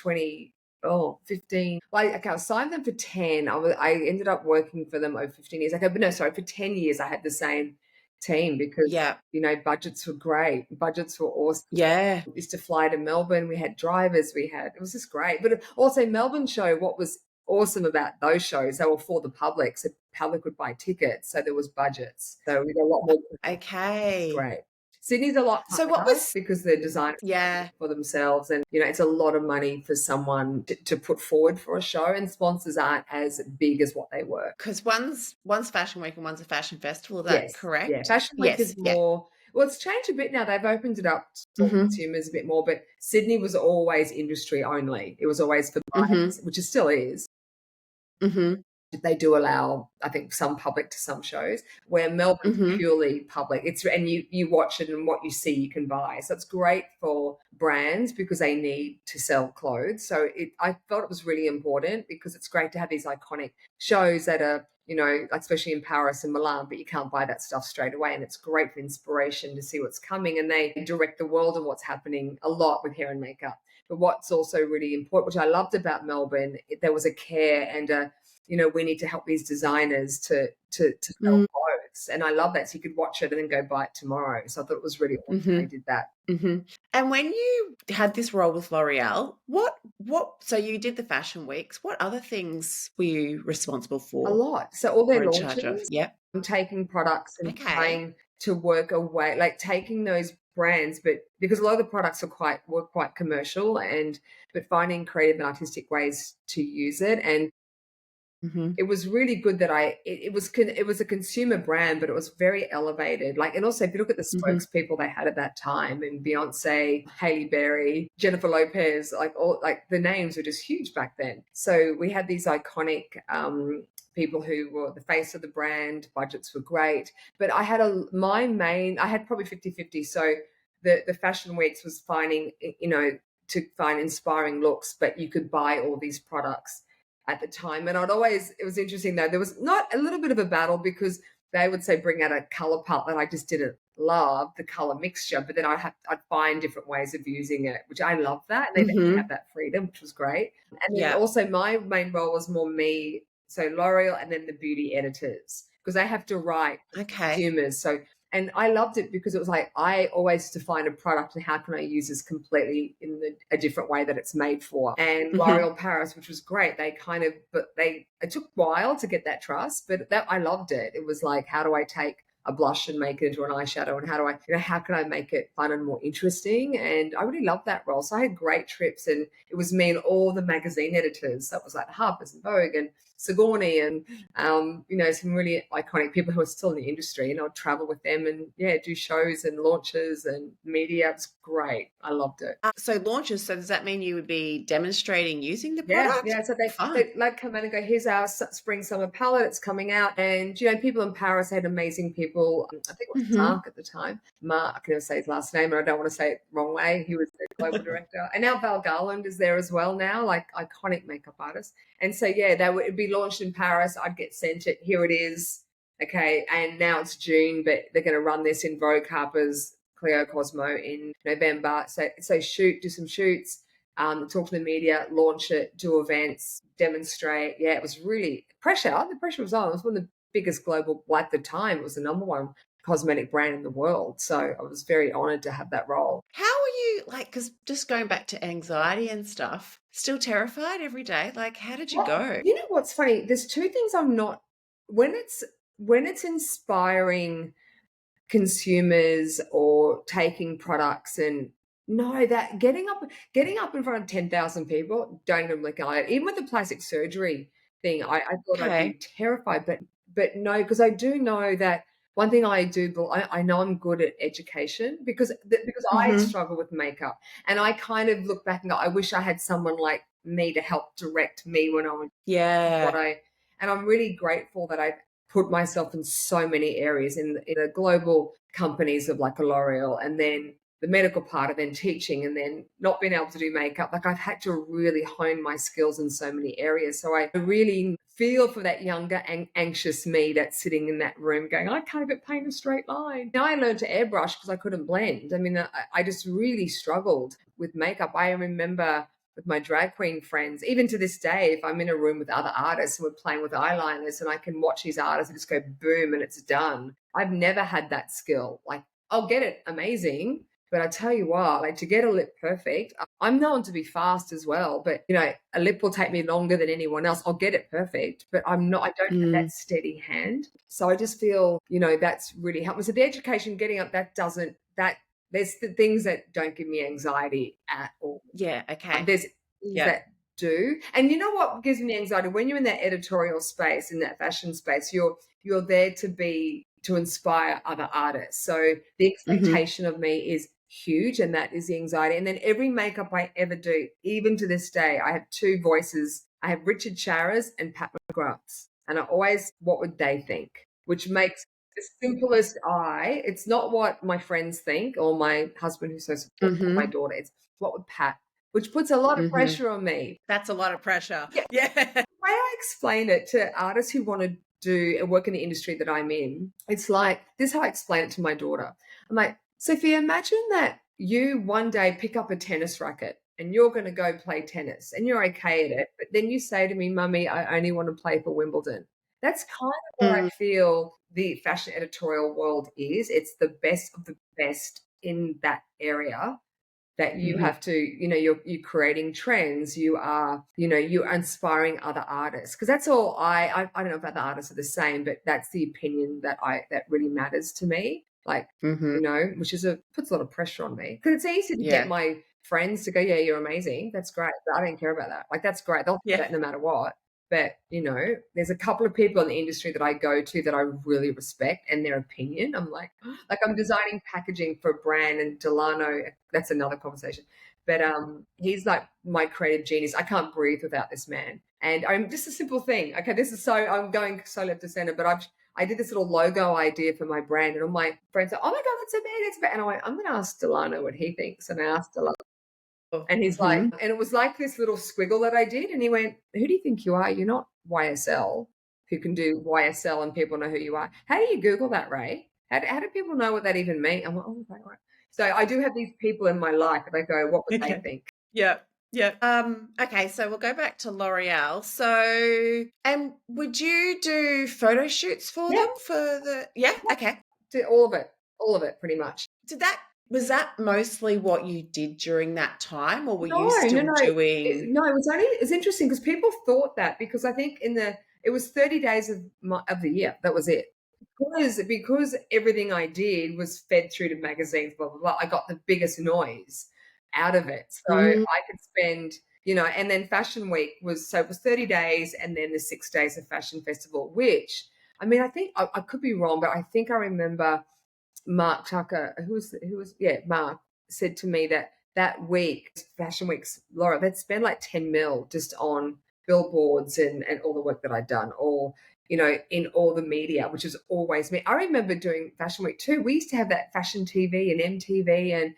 15. Well, okay, I signed them for 10. I ended up working for them over 15 years. Okay, but no, sorry, for 10 years I had the same team because, Yeah. budgets were great. Budgets were awesome. Yeah. We used to fly to Melbourne. We had drivers. It was just great. But also Melbourne show, what was awesome about those shows, they were for the public. So the public would buy tickets. So there was budgets. So we got a lot more. It's Okay. great. Sydney's a lot So what harder was because they're designers yeah, for themselves. And, it's a lot of money for someone to put forward for a show, and sponsors aren't as big as what they were. because one's Fashion Week and one's a fashion festival, is that Yes. Yeah. correct? Fashion Week Yes. is Yeah. more, well, it's changed a bit now. They've opened it up to Mhm. consumers a bit more, but Sydney was always industry only. It was always for Mhm. brands, which it still is. Mhm. They do allow, I think, some public to some shows, where Melbourne's Mhm. purely public. And you watch it, and what you see you can buy. So it's great for brands because they need to sell clothes. So I thought it was really important because it's great to have these iconic shows that are, like especially in Paris and Milan, but you can't buy that stuff straight away. And it's great for inspiration to see what's coming. And they direct the world and what's happening a lot with hair and makeup. But what's also really important, which I loved about Melbourne, there was a care and we need to help these designers to sell Mm, clothes. And I love that. So you could watch it and then go buy it tomorrow. So I thought it was really awesome they mhm. did that. Mhm. And when you had this role with L'Oreal, so you did the fashion weeks. What other things were you responsible A for lot. So all or their in charge of? launches, Yep. I'm taking products and Okay. trying to work away, like taking those brands, but because a lot of the products were quite commercial, but finding creative and artistic ways to use it. And Mhm. it was really good that it was a consumer brand, but it was very elevated. Like, and also if you look at the Mhm. spokespeople they had at that time, and Beyonce, Hailey Berry, Jennifer Lopez, like the names were just huge back then. So we had these iconic people who were the face of the brand. Budgets were great, but I had probably 50-50. So the fashion weeks was finding, to find inspiring looks, but you could buy all these products at the time. And it was interesting though, there was not a little bit of a battle because they would say bring out a color palette that I just didn't love the color mixture, but then I'd find different ways of using it, which I love that. And they let me have that freedom, which was great. And then Yeah. also my main role was more me, so L'Oreal and then the beauty editors, because they have to write Okay. consumers. So and I loved it because it was like I always define a product and how can I use this completely in a different way that it's made for. And L'Oreal Paris, which was great, it took a while to get that trust, but that I loved it. It was like, how do I take a blush and make it into an eyeshadow, and how can I make it fun and more interesting? And I really loved that role. So I had great trips, and it was me and all the magazine editors. That was like Harper's and Vogue and Sigourney and some really iconic people who are still in the industry, and I'd travel with them and do shows and launches and media. It's great. I loved it. So launches, so does that mean you would be demonstrating using the product? Yeah. So they like come in and go, here's our spring summer palette, it's coming out. And people in Paris had amazing people. I think it was Mark at the time. Mark, I can never say his last name, and I don't want to say it the wrong way. He was the global director. And now Val Garland is there as well now, like iconic makeup artist. And so it'd be launched in Paris. I'd get sent it. Here it is. Okay. And now it's June, but they're going to run this in Vogue, Harper's, Cleo, Cosmo in November. So do some shoots, talk to the media, launch it, do events, demonstrate. Yeah, it was really pressure. The pressure was on. It was one of the biggest global, at the time, it was the number one cosmetic brand in the world. So I was very honored to have that role. How are you, because just going back to anxiety and stuff, still terrified every day? Like, how did you go? You know what's funny? There's two things I'm not, when it's inspiring consumers or taking products and no, that getting up in front of 10,000 people, don't even look at it. Even with the plastic surgery thing, I thought I'd be terrified, but no, because I do know that one thing I do, I know I'm good at education because I struggle with makeup, and I kind of look back and go, I wish I had someone like me to help direct me when I was and I'm really grateful that I've put myself in so many areas in the global companies of like a L'Oreal, and then the medical part, and then teaching, and then not being able to do makeup. Like I've had to really hone my skills in so many areas. So I really feel for that younger anxious me that's sitting in that room going, I can't even paint a straight line. Now I learned to airbrush because I couldn't blend. I mean, I just really struggled with makeup. I remember with my drag queen friends, even to this day, if I'm in a room with other artists and we're playing with eyeliners and I can watch these artists and just go boom and it's done. I've never had that skill. Like I'll get it amazing, but I tell you what, like to get a lip perfect, I'm known to be fast as well, but a lip will take me longer than anyone else. I'll get it perfect, but I don't have that steady hand. So I just feel, that's really helped me. So the education, getting up, there's the things that don't give me anxiety at all. Yeah, okay. There's things that do. And you know what gives me anxiety? When you're in that editorial space, in that fashion space, you're there to inspire other artists. So the expectation of me is huge, and that is the anxiety. And then every makeup I ever do, even to this day, I have two voices. I have Richard Charas and Pat McGrath's. And I always, what would they think? Which makes the simplest it's not what my friends think or my husband who's so supportive, my daughter, it's what would Pat, which puts a lot of pressure on me. That's a lot of pressure. Yeah. The way I explain it to artists who want to do and work in the industry that I'm in, it's like, this is how I explain it to my daughter. I'm like, Sophia, imagine that you one day pick up a tennis racket and you're going to go play tennis and you're okay at it, but then you say to me, Mummy, I only want to play for Wimbledon. That's kind of what I feel the fashion editorial world is. It's the best of the best in that area that you have to, you're creating trends. You are, you're inspiring other artists. Because that's all I don't know if other artists are the same, but that's the opinion that really matters to me. Like, which puts a lot of pressure on me. Because it's easy to get my friends to go, yeah, you're amazing. That's great. But I don't care about that. Like, that's great. They'll do that no matter what. But, there's a couple of people in the industry that I go to that I really respect and their opinion. I'm like I'm designing packaging for a brand, and Delano, that's another conversation. But he's like my creative genius. I can't breathe without this man. And I'm just a simple thing. Okay, I'm going so left to center, but I did this little logo idea for my brand, and all my friends are, oh my God, that's amazing. And I went, I'm going to ask Delano what he thinks. And I asked Delano. And he's like, Mm-hmm. and it was like this little squiggle that I did. And he went, "Who do you think you are? You're not YSL, who can do YSL and people know who you are. How do you Google that, Ray? How do people know what that even means?" I'm like, "Oh, right. So I do have these people in my life that I go, what would they Okay. think? Yeah. Yeah. Okay, so we'll go back to L'Oreal. So, and would you do photo shoots for Yeah, them for the, yeah, okay. do all of it pretty much. Did that, was that mostly what you did during that time, or were you No, no, still no. doing? No, it was only it's interesting because people thought that because I think it was 30 days of the year. That was it. Because everything I did was fed through to magazines, blah blah blah. I got the biggest noise out of it. So Mm, I could spend, and then Fashion Week it was 30 days and then the 6 days of Fashion Festival, which I mean, I think I could be wrong, but I think I remember Mark Tucker, Mark said to me that that week, Fashion Week's Laura, they'd spend like 10 mil just on billboards and all the work that I'd done, or, in all the media, which is always me. I remember doing Fashion Week too. We used to have that fashion TV and MTV and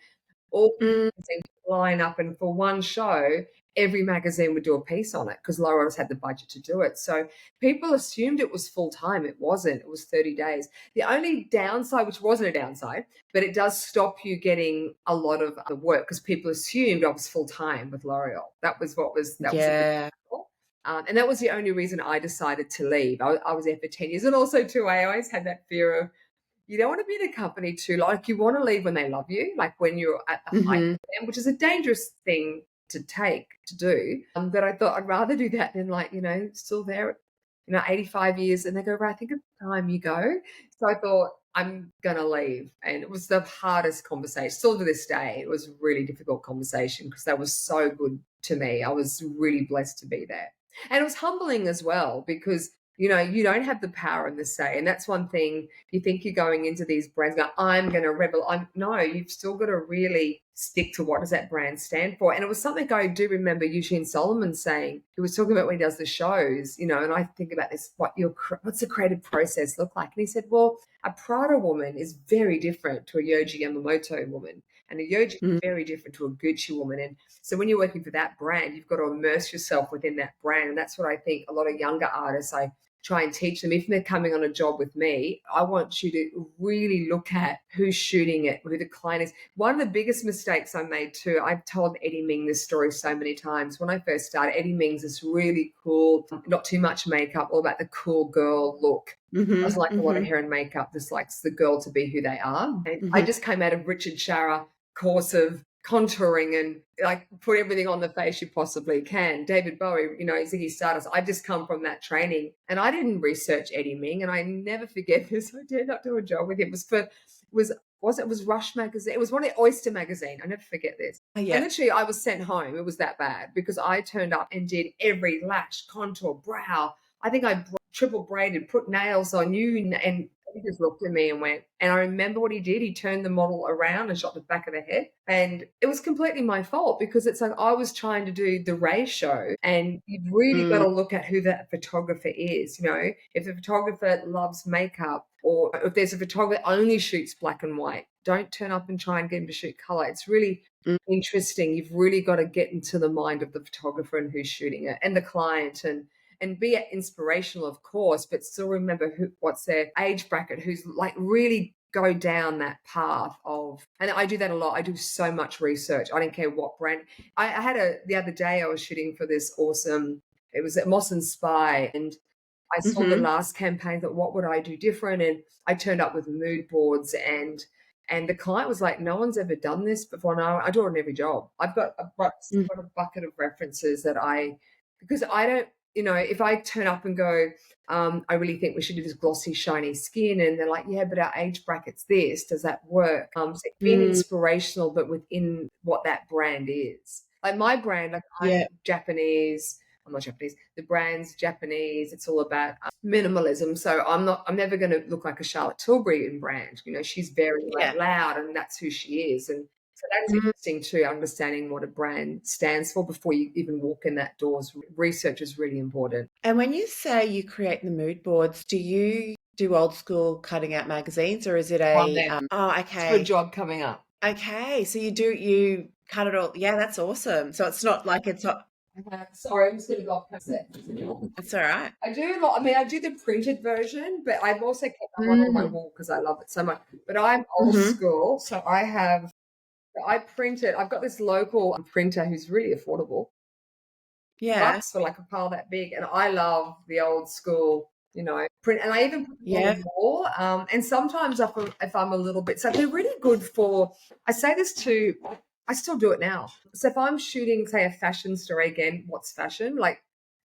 all mm, magazines would line up, and for one show, every magazine would do a piece on it because Laura's had the budget to do it. So people assumed it was full time. It wasn't. It was 30 days. The only downside, which wasn't a downside, but it does stop you getting a lot of the work because people assumed I was full time with L'Oreal. That was a big yeah. deal. And that was the only reason I decided to leave. I was there for 10 years. And also, too, I always had that fear of you don't want to be in a company too like you want to leave when they love you, like when you're at the height Hmm. of them, which is a dangerous thing to do. But I thought I'd rather do that than still there, 85 years, and they go, "Right, I think it's time you go." So I thought I'm gonna leave, and it was the hardest conversation. Still to this day, it was a really difficult conversation because they were so good to me. I was really blessed to be there, and it was humbling as well because you don't have the power and the say. And that's one thing you think you're going into these brands, go, I'm going to rebel. No, you've still got to really stick to what does that brand stand for. And it was something I do remember Eugene Solomon saying. He was talking about when he does the shows, and I think about this, what's the creative process look like? And he said, well, a Prada woman is very different to a Yohji Yamamoto woman. And a Yohji is Mm, very different to a Gucci woman. And so when you're working for that brand, you've got to immerse yourself within that brand. And that's what I think a lot of younger artists, I try and teach them. If they're coming on a job with me, I want you to really look at who's shooting it, who the client is. One of the biggest mistakes I made too, I've told Eddie Ming this story so many times. When I first started, Eddie Ming's this really cool, not too much makeup, all about the cool girl look. I was mhm, like a lot of mhm, hair and makeup, just likes the girl to be who they are. And I mhm. just came out of Richard Shara course of contouring and like put everything on the face you possibly can. David Bowie, Ziggy Stardust. I've just come from that training, and I didn't research Eddie Ming, and I never forget this. I did not do a job with him. It was Rush magazine. It was one of the Oyster magazine. I never forget this. Oh, And yeah. literally, I was sent home. It was that bad because I turned up and did every lash, contour, brow. I think I triple braided, put nails on you, and he just looked at me and went, and I remember what he did. He turned the model around and shot the back of the head. And it was completely my fault because it's like I was trying to do the Ray show, and you've really got Mm, to look at who that photographer is. If the photographer loves makeup, or if there's a photographer that only shoots black and white, don't turn up and try and get him to shoot color. It's really mm, interesting. You've really got to get into the mind of the photographer and who's shooting it and the client, and be inspirational, of course, but still remember what's their age bracket, who's like really go down that path of, and I do that a lot. I do so much research. I don't care what brand. I had the other day I was shooting for this awesome, it was at Moss and Spy, and I saw the mhm. last campaign, thought, what would I do different? And I turned up with mood boards, and the client was like, no one's ever done this before. No, I do it on every job. Mm, Got a bucket of references because I don't, if I turn up and go, I really think we should do this glossy, shiny skin. And they're like, yeah, but our age bracket's this. Does that work? So being mm, inspirational, but within what that brand is. Like my brand, like I'm yeah, Japanese. I'm not Japanese. The brand's Japanese. It's all about minimalism. So I'm never going to look like a Charlotte Tilbury in brand. She's very like yeah. loud, and that's who she is. And so that's Mm. interesting too, understanding what a brand stands for before you even walk in that doors. Research is really important. And when you say you create the mood boards, do you do old school cutting out magazines, or is it On a there oh, for a okay. job coming up. Okay, so you cut it all. Yeah, that's awesome. So it's not like it's not, Sorry, I'm just going to go off a sec. it's all right. I do a lot. I mean, I do the printed version, but I've also kept that one on my Mm. wall because I love it so much. But I'm old Mm-hmm. school, so I print it. I've got this local printer who's really affordable. Yeah. Bucks for like a pile that big, and I love the old school, print. And I even put them on Yeah. the wall. And sometimes if I'm a little bit, so they're really good for. I say this to. I still do it now. So if I'm shooting, say, a fashion story again, what's fashion? Like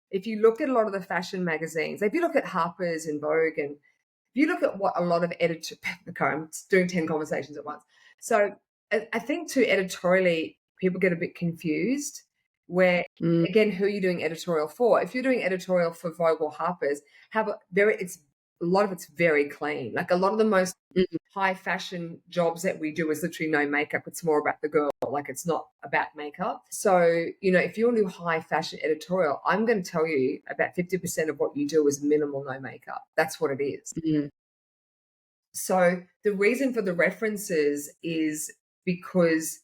if you look at a lot of the fashion magazines, if you look at Harper's and Vogue, and if you look at what a lot of editors, okay, I'm doing 10 conversations at once. So I think too, editorially, people get a bit confused where, Mm. again, who are you doing editorial for? If you're doing editorial for Vogue or Harper's, it's a lot of it's very clean. Like a lot of the most Mm. high fashion jobs that we do is literally no makeup. It's more about the girl. Like it's not about makeup. So, if you want to do high fashion editorial, I'm going to tell you about 50% of what you do is minimal no makeup. That's what it is. Mm. So the reason for the references is because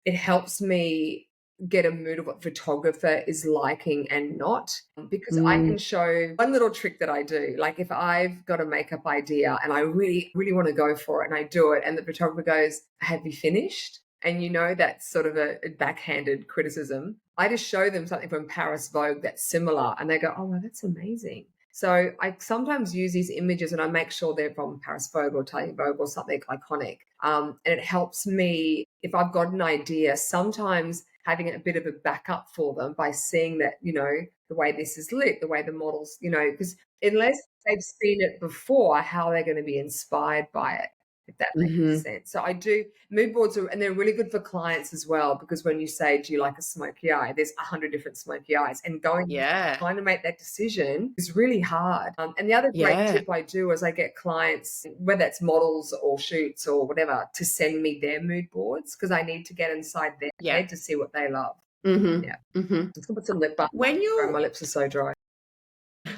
it helps me get a mood of what photographer is liking and not, because I Mm. can show one little trick that I do. Like if I've got a makeup idea and I really, really want to go for it and I do it and the photographer goes, have you finished? And that's sort of a backhanded criticism. I just show them something from Paris Vogue that's similar and they go, oh, well, that's amazing. So I sometimes use these images and I make sure they're from Paris Vogue or Italian Vogue or something iconic. And it helps me, if I've got an idea, sometimes having a bit of a backup for them by seeing that, the way this is lit, the way the models, because unless they've seen it before, how are they going to be inspired by it? If that makes Mm-hmm. sense. So I do mood boards and they're really good for clients as well, because when you say, do you like a smoky eye? There's 100 different smoky eyes, and Yeah. trying to make that decision is really hard. And the other great Yeah. tip I do is I get clients, whether it's models or shoots or whatever, to send me their mood boards because I need to get inside their Yeah. head to see what they love. Mm-hmm. Yeah. Mm-hmm. Let's put some lip balm on. When Sorry, you're my lips are so dry.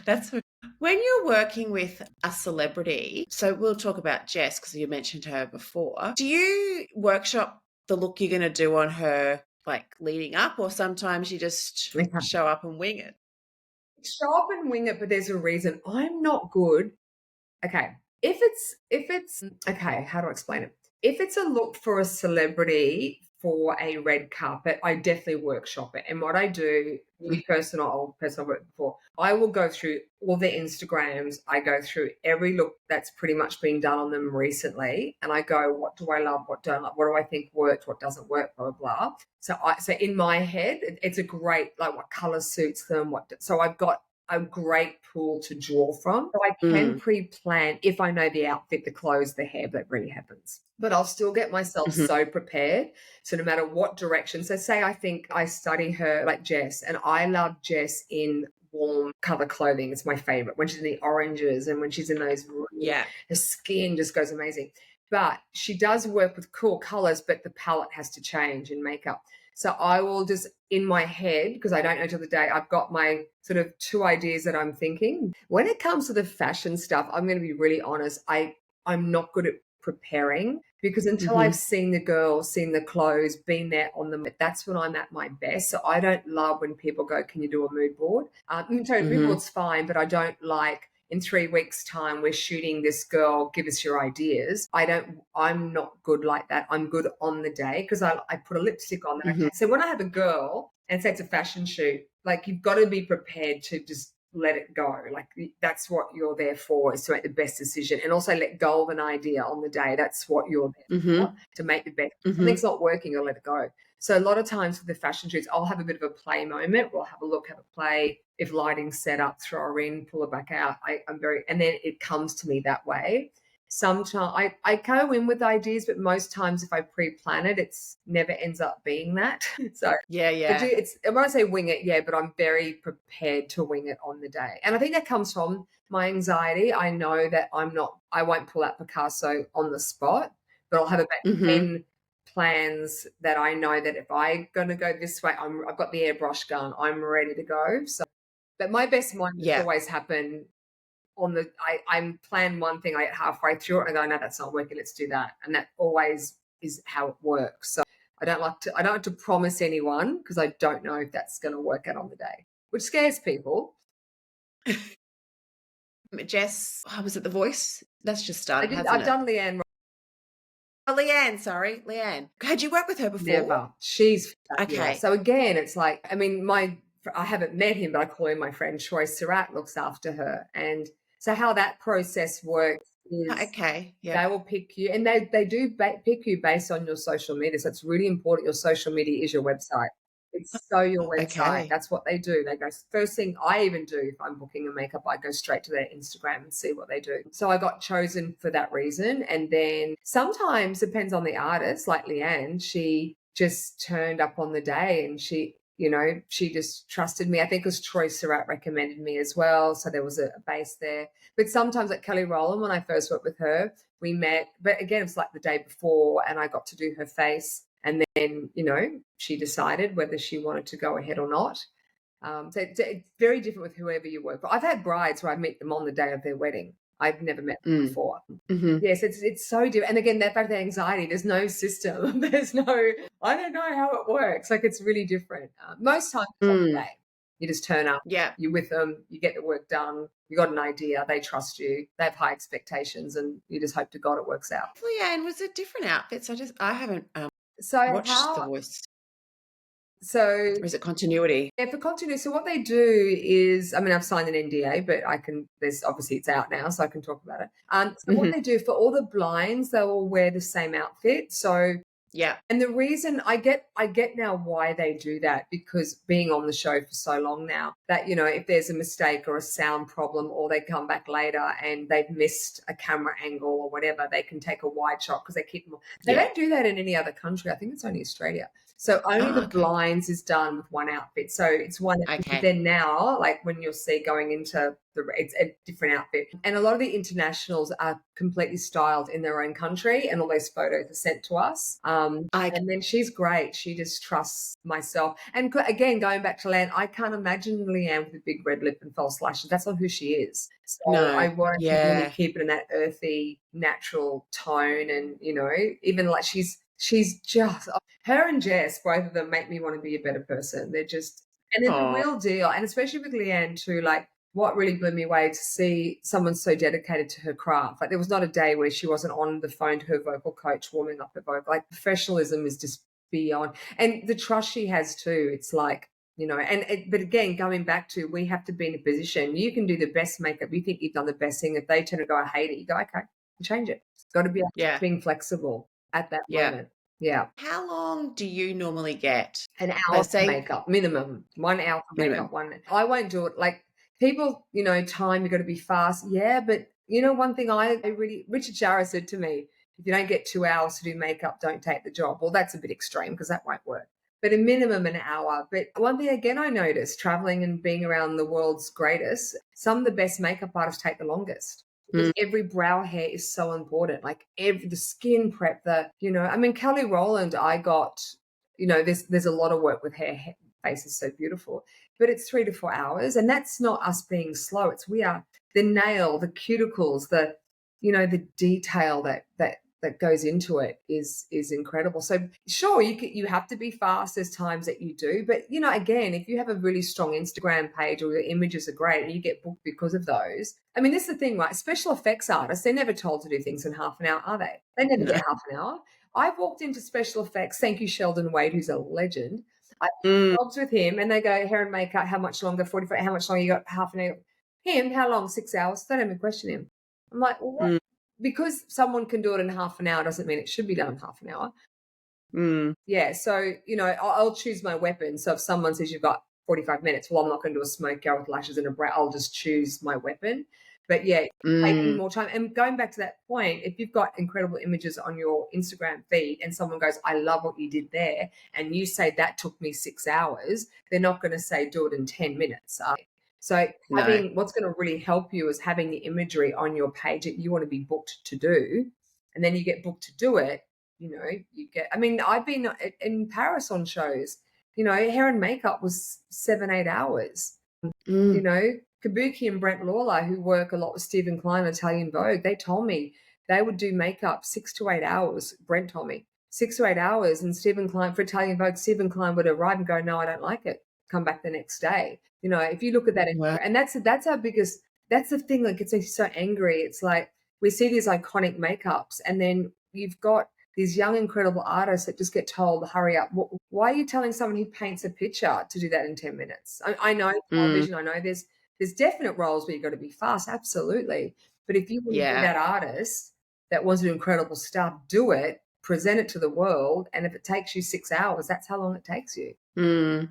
That's when you're working with a celebrity, so we'll talk about Jess because you mentioned her before. Do you workshop the look you're going to do on her like leading up, or sometimes you just Okay. show up and wing it? Show up and wing it, but there's a reason. I'm not good. Okay. If it's okay, how do I explain it? If it's a look for a celebrity for a red carpet, I definitely workshop it. And what I do, really personal person I've worked before, I will go through all their Instagrams. I go through every look that's pretty much been done on them recently. And I go, what do I love? What don't I love? What do I think works? What doesn't work? Blah, blah, blah. So in my head, it's a great, like what color suits them. So I've got a great pool to draw from. So I can Mm. pre-plan if I know the outfit, the clothes, the hair, that really happens. But I'll still get myself Mm-hmm. so prepared. So no matter what direction, so say I think I study her like Jess, and I love Jess in warm color clothing. It's my favorite. When she's in the oranges and when she's in those, Yeah. her skin just goes amazing. But she does work with cool colors, but the palette has to change in makeup. So I will just, in my head, because I don't know till the day, I've got my sort of two ideas that I'm thinking. When it comes to the fashion stuff, I'm going to be really honest. I'm not good at preparing, because until Mm-hmm. I've seen the girl, seen the clothes, been there on them, that's when I'm at my best. So I don't love when people go, can you do a mood board? Sorry, mood Mm-hmm. board's fine, but I don't like, in 3 weeks' time, we're shooting this girl, give us your ideas. I'm not good like that. I'm good on the day because I put a lipstick on that. Mm-hmm. So when I have a girl and say it's a fashion shoot, like you've got to be prepared to just let it go. Like that's what you're there for, is to make the best decision, and also let go of an idea on the day. That's what you're there Mm-hmm. for, to make the best. Mm-hmm. Something's not working, you'll let it go. So a lot of times with the fashion shoots, I'll have a bit of a play moment. We'll have a look, have a play. If lighting's set up, throw her in, pull her back out. And then it comes to me that way. Sometimes I go in with ideas, but most times if I pre-plan it, it's never ends up being that. So Yeah. Yeah. when I say wing it, yeah, but I'm very prepared to wing it on the day. And I think that comes from my anxiety. I know that I won't pull out Picasso on the spot, but I'll have about Mm-hmm. 10 plans that I know that if I'm going to go this way, I've got the airbrush gun, I'm ready to go. So, but my best moments Yeah. always happen I plan one thing, I get halfway through it and I go, no, that's not working, let's do that. And that always is how it works. So I don't like to promise anyone because I don't know if that's going to work out on the day, which scares people. Jess, was it The Voice? That's just started, hasn't I've it? done Leanne. Oh, Leanne, sorry, Leanne. Had you worked with her before? Never. She's fabulous. Okay. So again, it's like, I mean, I haven't met him, but I call him my friend. Troy Surratt looks after her. And so how that process works is Okay. they Yeah. will pick you, and they do pick you based on your social media. So it's really important. Your social media is your website. It's so your website. Okay. That's what they do. They go, first thing I even do if I'm booking a makeup, I go straight to their Instagram and see what they do. So I got chosen for that reason. And then sometimes depends on the artist, like Leanne, she just turned up on the day and she just trusted me. I think because Troy Surratt recommended me as well. So there was a base there. But sometimes like Kelly Rowland, when I first worked with her, we met, but again, it's like the day before and I got to do her face. And then, she decided whether she wanted to go ahead or not. So it's very different with whoever you work for. I've had brides where I meet them on the day of their wedding. I've never met them before. Mm-hmm. Yes, it's so different. And again, that fact, the anxiety, there's no system. I don't know how it works. Like it's really different. Most times it's on the day. You just turn up, Yeah. you're with them, you get the work done, you got an idea, they trust you, they have high expectations, and you just hope to God it works out. Leanne, was it different outfits? I haven't So watched The Voice. so Or is it continuity? yeah, for continuity. So what they do is, I mean, I've signed an NDA, but there's obviously it's out now, so I can talk about it. So what they do for all the blinds, they will wear the same outfit. So Yeah. and the reason I get now why they do that, because being on the show for so long now, that, if there's a mistake or a sound problem or they come back later and they've missed a camera angle or whatever, they can take a wide shot because they keep them. They don't do that in any other country. I think it's only Australia. So only the Okay. blinds is done with one outfit. So it's one. Okay. Then now, like when you'll see going into it's a different outfit. And a lot of the internationals are completely styled in their own country, and all those photos are sent to us. And then she's great. She just trusts myself. And again, going back to Leanne, I can't imagine Leanne with a big red lip and false lashes. That's not who she is. So No. I want to Yeah. really keep it in that earthy, natural tone. And, even like she's just, her and Jess, both of them make me want to be a better person. They're the real deal. And especially with Leanne too, like, what really blew me away to see someone so dedicated to her craft. Like there was not a day where she wasn't on the phone to her vocal coach, warming up her vocal. Like professionalism is just beyond. And the trust she has too. It's like, but again, going back to, we have to be in a position. You can do the best makeup. You think you've done the best thing. If they turn and go, I hate it, you go, okay, change it. It's got to be being flexible at that moment. Yeah. How long do you normally get? An hour for makeup, minimum. 1 hour for makeup, I won't do it. Like people, time, you've got to be fast. Yeah, but one thing Richard Shara said to me, if you don't get 2 hours to do makeup, don't take the job. Well, that's a bit extreme because that won't work. But a minimum an hour. But one thing again I noticed, traveling and being around the world's greatest, some of the best makeup artists take the longest. Because every brow hair is so important. Like the skin prep, Kelly Rowland, I got, there's a lot of work with hair. Face is so beautiful, but it's 3 to 4 hours, and that's not us being slow. It's we are the nail, the cuticles, the detail that goes into it is incredible. So sure, you have to be fast. There's times that you do, but again, if you have a really strong Instagram page or your images are great and you get booked because of those. I mean, this is the thing, right? Special effects artists, they're never told to do things in half an hour, are they? They never get half an hour. I've walked into special effects. Thank you, Sheldon Wade, who's a legend. I jobs with him, and they go, hair and makeup, how much longer? 45. How much longer? You got half an hour. Him, how long? 6 hours. They don't even question him. I'm like, well, what? Because someone can do it in half an hour doesn't mean it should be done in half an hour. Yeah, so, I'll choose my weapon. So if someone says you've got 45 minutes, well, I'm not going to do a smoke girl with lashes and a brow. I'll just choose my weapon. But yeah, taking more time. And going back to that point, if you've got incredible images on your Instagram feed and someone goes, I love what you did there, and you say that took me 6 hours, they're not going to say do it in 10 minutes. So having what's going to really help you is having the imagery on your page that you want to be booked to do, and then you get booked to do it. I've been in Paris on shows. Hair and makeup was 7-8 hours. Kabuki and Brent Lawler, who work a lot with Stephen Klein, Italian Vogue, they told me they would do makeup 6 to 8 hours. Brent told me 6 or 8 hours, and Stephen Klein, for Italian Vogue, Stephen Klein would arrive and go, no, I don't like it. Come back the next day. You know, if you look at that, Wow. and that's our biggest, that's the thing that gets me so angry. It's like we see these iconic makeups, and then you've got these young, incredible artists that just get told, hurry up. Why are you telling someone who paints a picture to do that in 10 minutes? I know television, I know there's definite roles where you've got to be fast, absolutely. But if you want to be Yeah. that artist that wants to do incredible stuff, do it, present it to the world. And if it takes you 6 hours, that's how long it takes you. Mm.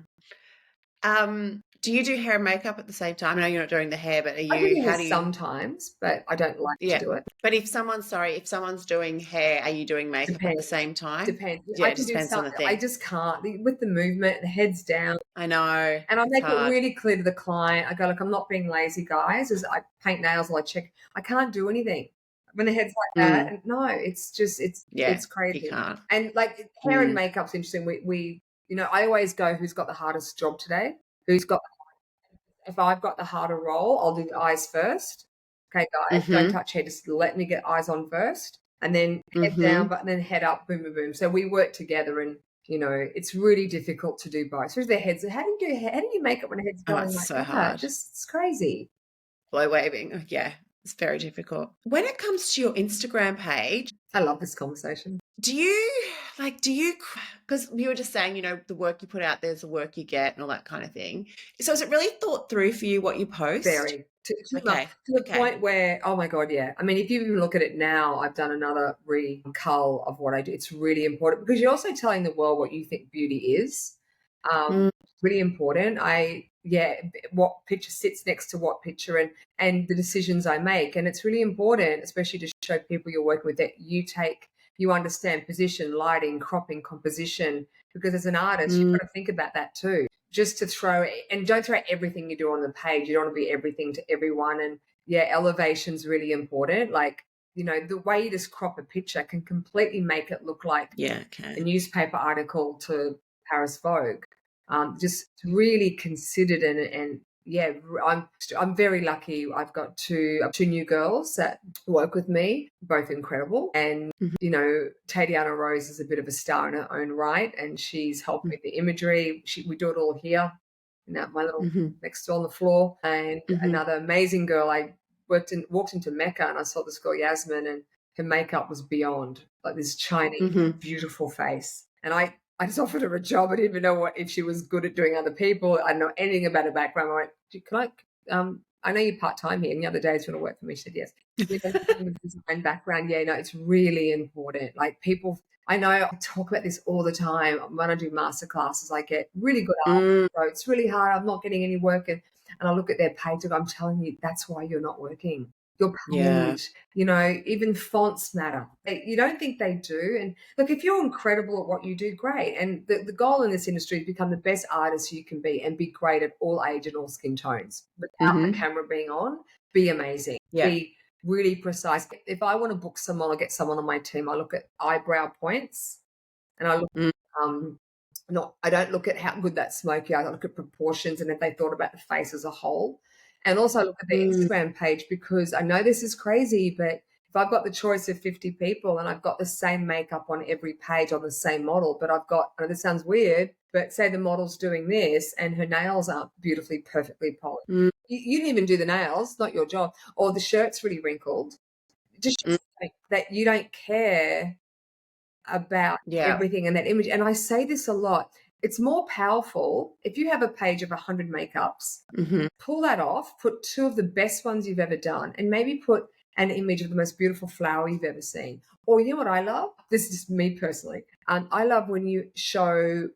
Do you do hair and makeup at the same time? I know you're not doing the hair, but I do how this do you? sometimes, but I don't like to Yeah. do it. But if someone's doing hair, are you doing makeup at the Depends. same time? Depends. Yeah, I it can just do depends on the something. I thing. just can't. With the movement, the head's down. I know. And I It's make it hard. really clear to the client. I go, look, I'm not being lazy, guys. As I paint nails or I check, I can't do anything. When the head's like that, Mm. and no, it's just Yeah, it's you crazy. can't. And like hair and Mm. makeup's interesting. We you know, I always go, who's got the hardest job today? Who's got If I've got the harder role, I'll do the eyes first. Okay, guys, don't Mhm. touch hair. Just let me get eyes on first, and then head down, Mhm. but then head up. Boom, boom, boom. So we work together, and you know, it's really difficult to do both. Especially their heads. How do you make it when a head's Oh, going it's like so that? hard. Just it's crazy. Blow waving. Oh, yeah, it's very difficult. When it comes to your Instagram page, I love this conversation. do you because you were just saying, the work you put out there's the work you get and all that kind of thing. So is it really thought through for you what you post? Very to Okay. the Okay. point where, oh my god, yeah. I mean, if you even look at it now, I've done another recull of what I do. It's really important because you're also telling the world what you think beauty is. Mm. Really important. What picture sits next to what picture, and the decisions I make, and it's really important, especially to show people you're working with, that you understand position, lighting, cropping, composition, because as an artist, you've Mm. got to think about that too. Just to throw and don't throw everything you do on the page. You don't want to be everything to everyone. And yeah, elevation's really important. Like, you know, the way you just crop a picture can completely make it look like Yeah, a okay. newspaper article to Paris Vogue. Just really considered, and yeah, I'm very lucky. I've got two new girls that work with me, both incredible. And Mhm. you know, Tatiana Rose is a bit of a star in her own right, and she's helped Mm. with the imagery. We do it all here, my little Mhm. next door on the floor. And Mhm. another amazing girl, I walked into Mecca, and I saw this girl Yasmin, and her makeup was beyond, like this Chinese Mhm. beautiful face. And I just offered her a job. I didn't even know if she was good at doing other people. I didn't know anything about her background. I went, can I know you're part time here, and the other day it's going to work for me. She said yes. With a design background, yeah, no, it's really important. Like people, I know I talk about this all the time. When I do master classes, I get really good Mm. art. So it's really hard. I'm not getting any work, and I look at their page and I'm telling you, that's why you're not working. Your Yeah. page, you know, even fonts matter. You don't think they do. And look, if you're incredible at what you do, great. And the goal in this industry is become the best artist you can be and be great at all age and all skin tones without the Mhm. camera being on. Be amazing. Yeah. Be really precise. If I want to book someone or get someone on my team, I look at eyebrow points, and I look Mm. um not I don't look at how good that smoky. I look at proportions and if they thought about the face as a whole. And also look at their Mm. Instagram page, because I know this is crazy, but if I've got the choice of 50 people and I've got the same makeup on every page on the same model, but I know this sounds weird, but say the model's doing this and her nails aren't beautifully, perfectly polished. Mm. You didn't even do the nails, not your job, or the shirt's really wrinkled. It just Mm. shows that you don't care about Yeah. everything in that image. And I say this a lot. It's more powerful if you have a page of 100 makeups, Mhm. pull that off, put two of the best ones you've ever done, and maybe put an image of the most beautiful flower you've ever seen. Or you know what I love? This is just me personally. I love when you show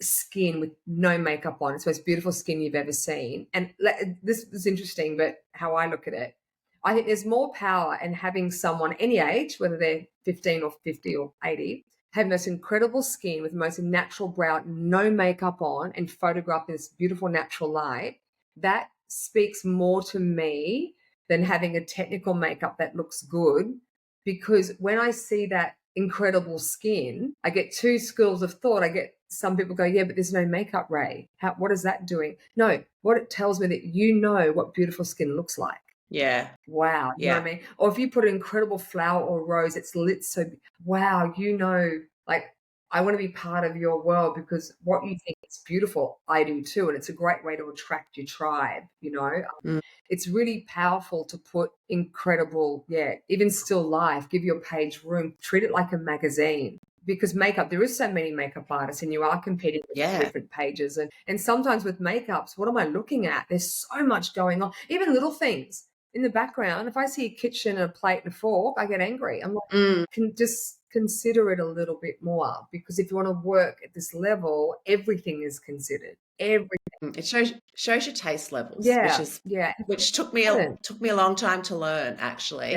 skin with no makeup on. It's the most beautiful skin you've ever seen. And this is interesting, but how I look at it, I think there's more power in having someone any age, whether they're 15 or 50 or 80, have the most incredible skin with the most natural brow, no makeup on, and photographed in this beautiful natural light. That speaks more to me than having a technical makeup that looks good, because when I see that incredible skin, I get two schools of thought. I get some people go, yeah, but there's no makeup, Ray. What is that doing? No, what it tells me that you know what beautiful skin looks like. Yeah. Wow, you know what Yeah. I mean? Or if you put an incredible flower or rose, it's lit so wow, you know, Like, I want to be part of your world because what you think is beautiful, I do too. And it's a great way to attract your tribe, you know? Mm. It's really powerful to put incredible, yeah, even still life, give your page room, treat it like a magazine. Because makeup, there is so many makeup artists and you are competing with Yeah. different pages. And sometimes with makeups, what am I looking at? There's so much going on, even little things in the background. If I see a kitchen and a plate and a fork, I get angry. I'm like, Mm. can just consider it a little bit more, because if you want to work at this level, everything is considered. Everything. It shows your taste levels, Yeah, yeah. which Important. took me a long time to learn, Yeah, actually.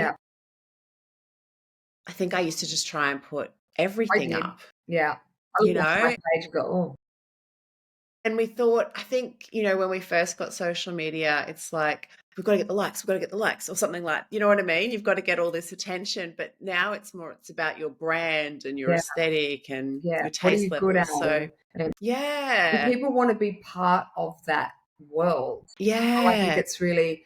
I think I used to just try and put I everything did. up, Yeah. I you look at my know? page and go, oh, And we thought, I think, when we first got social media, it's like, we've got to get the likes, we've got to get the likes, or something like, you know what I mean? You've got to get all this attention. But now it's about your brand and your yeah, aesthetic and yeah. your What are taste you good at? levels. So, And yeah, people want to be part of that world. So I think yeah, it's really,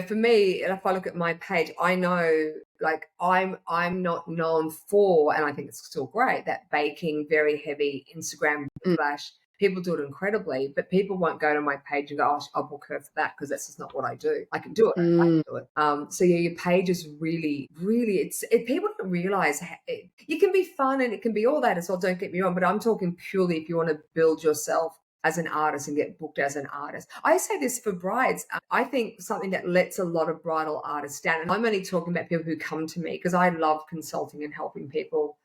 for me, and if I look at my page, I know, like, I'm not known for, and I think it's still great, that baking, very heavy Instagram mm, flash. People do it incredibly, but people won't go to my page and go, oh, I'll book her for that, because that's just not what I do. I can do it. I mm, do it. So yeah, your page is really, really, people don't realize it can be fun and it can be all that as well. Don't get me wrong, but I'm talking purely if you want to build yourself as an artist and get booked as an artist. I say this for brides. I think something that lets a lot of bridal artists down, and I'm only talking about people who come to me because I love consulting and helping people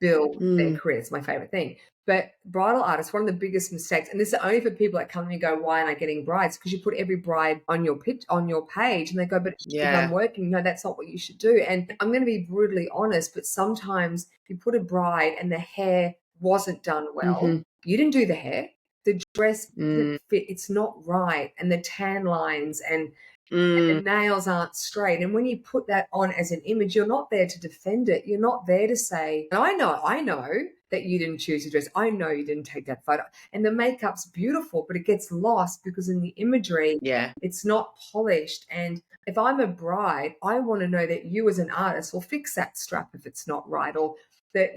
build their mm, career. It's my favorite thing. But bridal artists, one of the biggest mistakes, and this is only for people that come to me and go, why aren't I getting brides? Because you put every bride on your on your page and they go, but I'm yeah, working. No, that's not what you should do. And I'm going to be brutally honest, but sometimes if you put a bride and the hair wasn't done well, hmm, you didn't do the hair, the dress didn't mm, fit, it's not right, and the tan lines and mm, the nails aren't straight. And when you put that on as an image, you're not there to defend it. You're not there to say, I know that you didn't choose your dress. I know you didn't take that photo. And the makeup's beautiful, but it gets lost because in the imagery, yeah, it's not polished. And if I'm a bride, I want to know that you as an artist will fix that strap if it's not right, or that,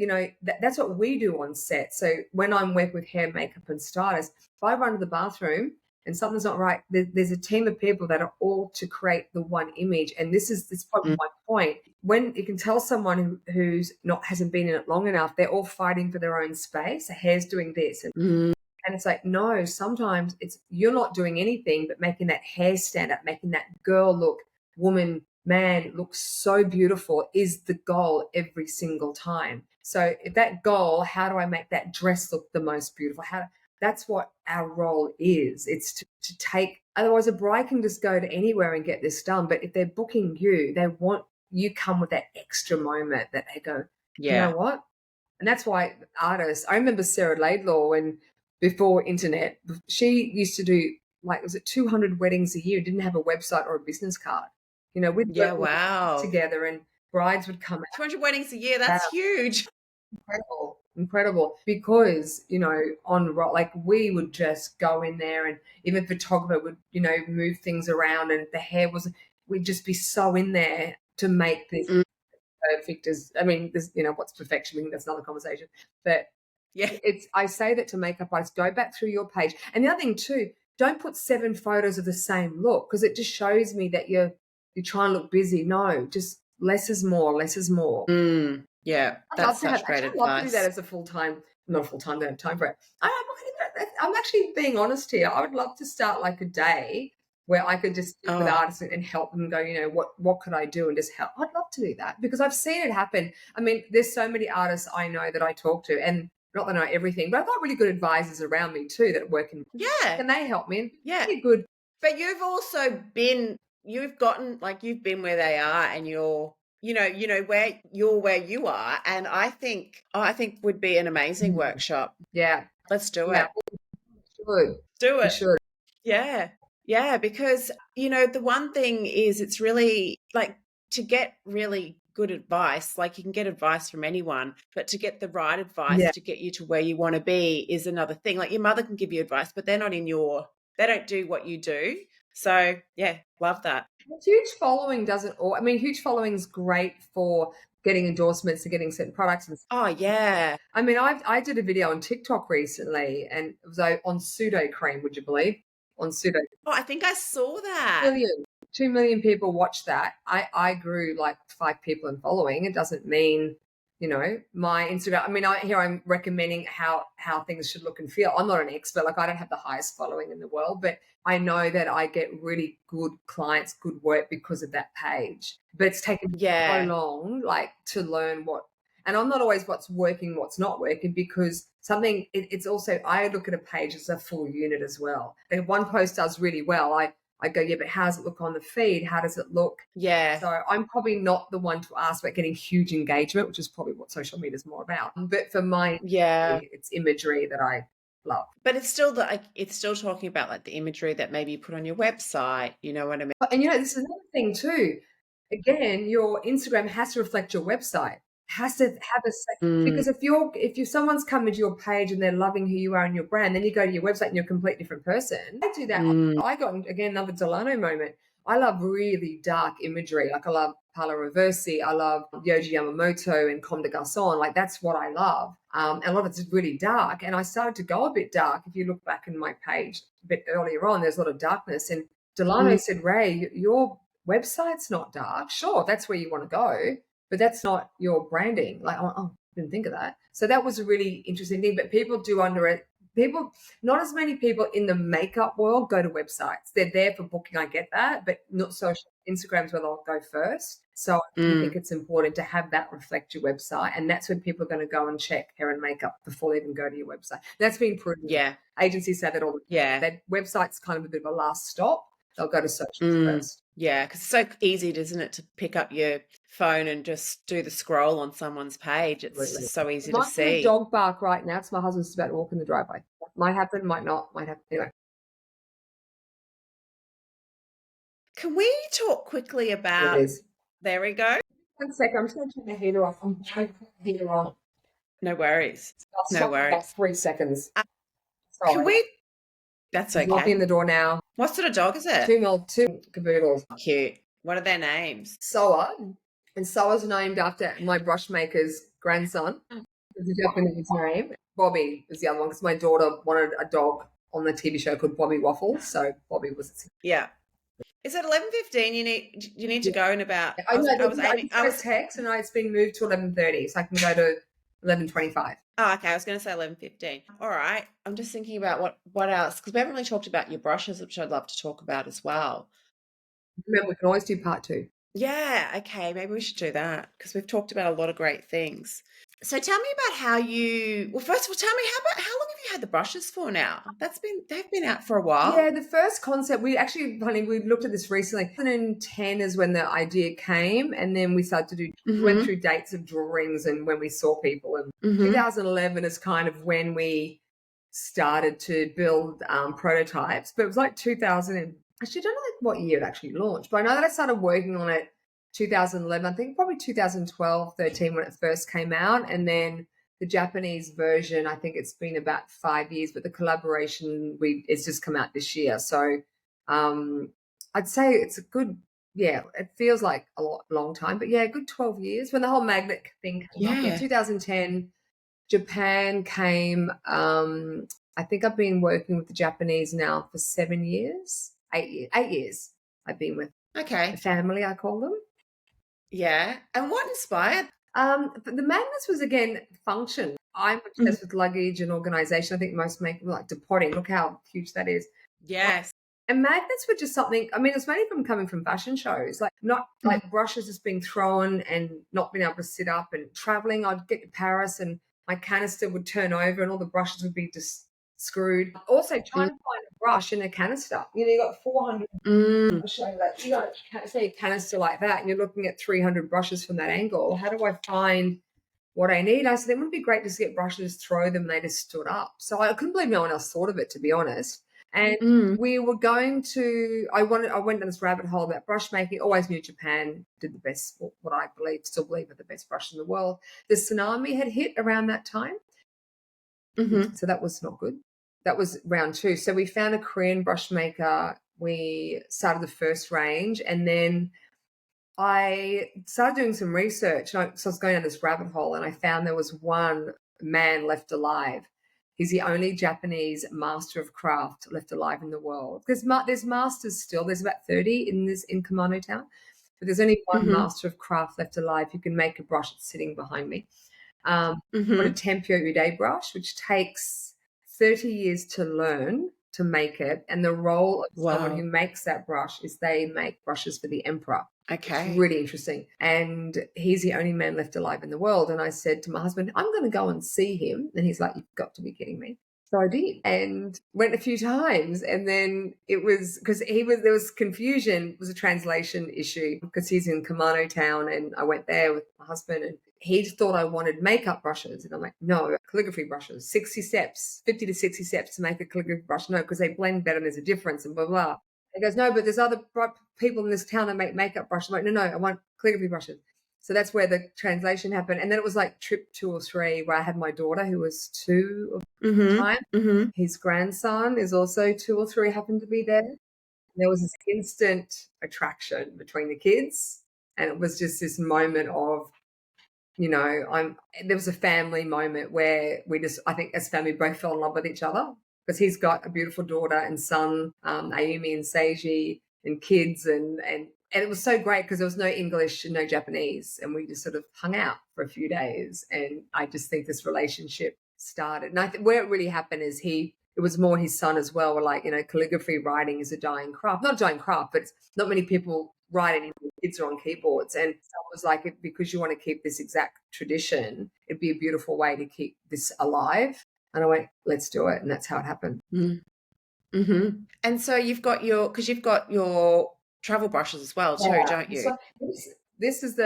that's what we do on set. So when I'm working with hair, makeup, and stylists, if I run to the bathroom and something's not right, there's a team of people that are all to create the one image. And this is probably mm, my point. When you can tell someone who's not hasn't been in it long enough, they're all fighting for their own space. The hair's doing this, mm, and it's like, no, sometimes it's you're not doing anything but making that hair stand up, making that girl look, woman, man look so beautiful is the goal every single time. So if that goal, how do I make that dress look the most beautiful? That's what our role is. It's to take, otherwise a bride can just go to anywhere and get this done. But if they're booking you, they want you come with that extra moment that they go, you know yeah, what? And that's why artists, I remember Sarah Laidlaw, when before internet, she used to do, like, was it 200 weddings a year, didn't have a website or a business card. We'd yeah, work all wow. together and brides would come 200 weddings a year, out. that's huge. Incredible, incredible. Because, like, we would just go in there, and even photographer would, move things around, and the hair was, we'd just be so in there to make this Mm, perfect as, I mean, there's, what's perfection? I think that's another conversation. But yeah, I say that to makeup artists, go back through your page. And the other thing too, don't put 7 photos of the same look, because it just shows me that you're trying to look busy. No, just less is more, less is more. yeah, I'd love that's to have, such great actually, I'd love to do that advice. as a full-time, not a full-time, don't have time for it. I'm actually being honest here. I would love to start like a day where I could just sit with Oh, artists and help them go, what could I do, and just help. I'd love to do that because I've seen it happen. I mean, there's so many artists I know that I talk to, and not that I know everything, but I've got really good advisors around me too that work in, yeah, and they help me, and yeah. pretty good. But you've also you've gotten, like, you've been where they are, and where you are. And I think would be an amazing Mm. workshop. Yeah. Let's do Yeah. it. Should. Do We it. should. Yeah. Yeah. Because, the one thing is, it's really like, to get really good advice, like, you can get advice from anyone, but to get the right advice Yeah. to get you to where you want to be is another thing. Like, your mother can give you advice, but they don't do what you do. So, yeah, love that. Huge following doesn't, or I mean, huge following is great for getting endorsements and getting certain products. And Oh, yeah. I mean, I did a video on TikTok recently, and it was on pseudo cream. Would you believe? On pseudo Oh, I think I saw that. million, 2 million people watched that. I grew like 5 people in following. It doesn't mean, my Instagram. I mean, here I'm recommending how things should look and feel. I'm not an expert. Like, I don't have the highest following in the world, but I know that I get really good clients, good work because of that page. But it's taken so Yeah. long, like, to learn and I'm not always what's working, what's not working, because it's also, I look at a page as a full unit as well. If one post does really well, I go, yeah, but how does it look on the feed? How does it look? Yeah. So I'm probably not the one to ask about getting huge engagement, which is probably what social media is more about. But for my, Yeah. it's imagery that I love. But it's still talking about like the imagery that maybe you put on your website. You know what I mean? And this is another thing too. Again, your Instagram has to reflect your website. Has to have because if someone's coming to your page and they're loving who you are and your brand, then you go to your website and you're a complete different person. I do that. I got, again, another Delano moment. I love really dark imagery. Like, I love Paolo Reversi, I love Yoji Yamamoto and Comme des Garçons. Like, that's what I love. And a lot of it's really dark. And I started to go a bit dark. If you look back in my page a bit earlier on, there's a lot of darkness. And Delano said, Rae, your website's not dark. Sure, that's where you want to go, but that's not your branding. Like, oh, didn't think of that. So that was a really interesting thing. But people do not as many people in the makeup world go to websites. They're there for booking. I get that, but not social. Instagram's where they'll go first. So I think it's important to have that reflect your website. And that's when people are going to go and check hair and makeup before they even go to your website. That's been proven. Yeah. Agencies say that all the time. Yeah. That website's kind of a bit of a last stop. They'll go to social first. Yeah, because it's so easy, isn't it, to pick up your phone and just do the scroll on someone's page. It's just so easy to see. Might be a dog bark right now. It's my husband's about to walk in the driveway. Might happen, might not, might happen. Anyway. Can we talk quickly about... There we go. 1 second, I'm just going to turn the heater off. I'm trying to turn the heater on. No worries. No worries. About 3 seconds. Can we... That's okay. Locking the door now. What sort of dog is it? 2 caboodles. Cute. What are their names? Soa. And Soa's named after my brush maker's grandson. It's a Japanese name. Bobby is the other one because my daughter wanted a dog on the TV show called Bobby Waffles. So Bobby was... Yeah. Is it 11:15? You need to go in about... I was text and it's been moved to 11:30, so I can go to 11:25. Oh, okay. I was going to say 11:15. All right. I'm just thinking about what else, because we haven't really talked about your brushes, which I'd love to talk about as well. Remember, we can always do part 2. Yeah. Okay. Maybe we should do that because we've talked about a lot of great things. So tell me about how you... Well, first of all, tell me how long have you had the brushes for now? They've been out for a while. Yeah, the first concept, we looked at this recently. 2010 is when the idea came, and then we started to do, went through dates of drawings and when we saw people. And 2011 is kind of when we started to build prototypes. But it was like 2000, actually, I don't know what year it actually launched, but I know that I started working on it 2011, I think probably 2012, 13 when it first came out. And then the Japanese version, I think it's been about 5 years, but the collaboration, it's just come out this year. So I'd say it's a good, it feels like a long time, but a good 12 years when the whole magnet thing came up. In 2010, Japan came, I think I've been working with the Japanese now for 7 years, 8 years I've been with the family, I call them. Yeah. And what inspired? The magnets was, again, function. I'm obsessed with luggage and organization. I think most make like depotting. Look how huge that is. Yes. And magnets were just something, I mean, it's mainly from coming from fashion shows, like not like brushes just being thrown and not being able to sit up, and traveling. I'd get to Paris and my canister would turn over and all the brushes would be just screwed. Also, trying to find a brush in a canister. You got 400. I'll show you that. You got say a canister like that, and you're looking at 300 brushes from that angle. How do I find what I need? I said, it would be great just to get brushes, throw them, they just stood up. So I couldn't believe no one else thought of it, to be honest. And we were going to, I went down this rabbit hole about brush making. Always knew Japan did the best, what I still believe are the best brushes in the world. The tsunami had hit around that time. So that was not good. That was round 2. So we found a Korean brush maker. We started the first range, and then I started doing some research. So I was going down this rabbit hole, and I found there was one man left alive. He's the only Japanese master of craft left alive in the world. There's masters still. There's about 30 in Kimono Town, but there's only one Mm-hmm. master of craft left alive who can make a brush that's sitting behind me. Called a Mm-hmm. Tempio Ude brush, which takes 30 years to learn to make it. And the role of someone who Wow. makes that brush is they make brushes for the emperor. It's Okay. really interesting. And he's the only man left alive in the world. And I said to my husband, I'm going to go and see him. And he's like, you've got to be kidding me. So I did and went a few times. And then it was because there was confusion. It was a translation issue because he's in Kimono Town. And I went there with my husband and he thought I wanted makeup brushes. And I'm like, no, calligraphy brushes, 60 steps, 50 to 60 steps to make a calligraphy brush. No, because they blend better and there's a difference and blah, blah. He goes, no, but there's other people in this town that make makeup brushes. I'm like, no, I want calligraphy brushes. So that's where the translation happened. And then it was like trip 2 or 3 where I had my daughter who was 2 at the Mm-hmm. time. Mm-hmm. His grandson is also 2 or 3, happened to be there. And there was this instant attraction between the kids. And it was just this moment of, there was a family moment where I think as family both fell in love with each other because he's got a beautiful daughter and son, Ayumi and Seiji, and kids. And it was so great because there was no English and no Japanese. And we just sort of hung out for a few days. And I just think this relationship started. And I think where it really happened is it was more his son as well. Were like, calligraphy writing is a dying craft. Not a dying craft, but it's not many people write anymore. Kids are on keyboards. And so it was like, because you want to keep this exact tradition, it'd be a beautiful way to keep this alive. And I went, let's do it. And that's how it happened. Mm-hmm. And so you've got your travel brushes as well too, don't you? So this is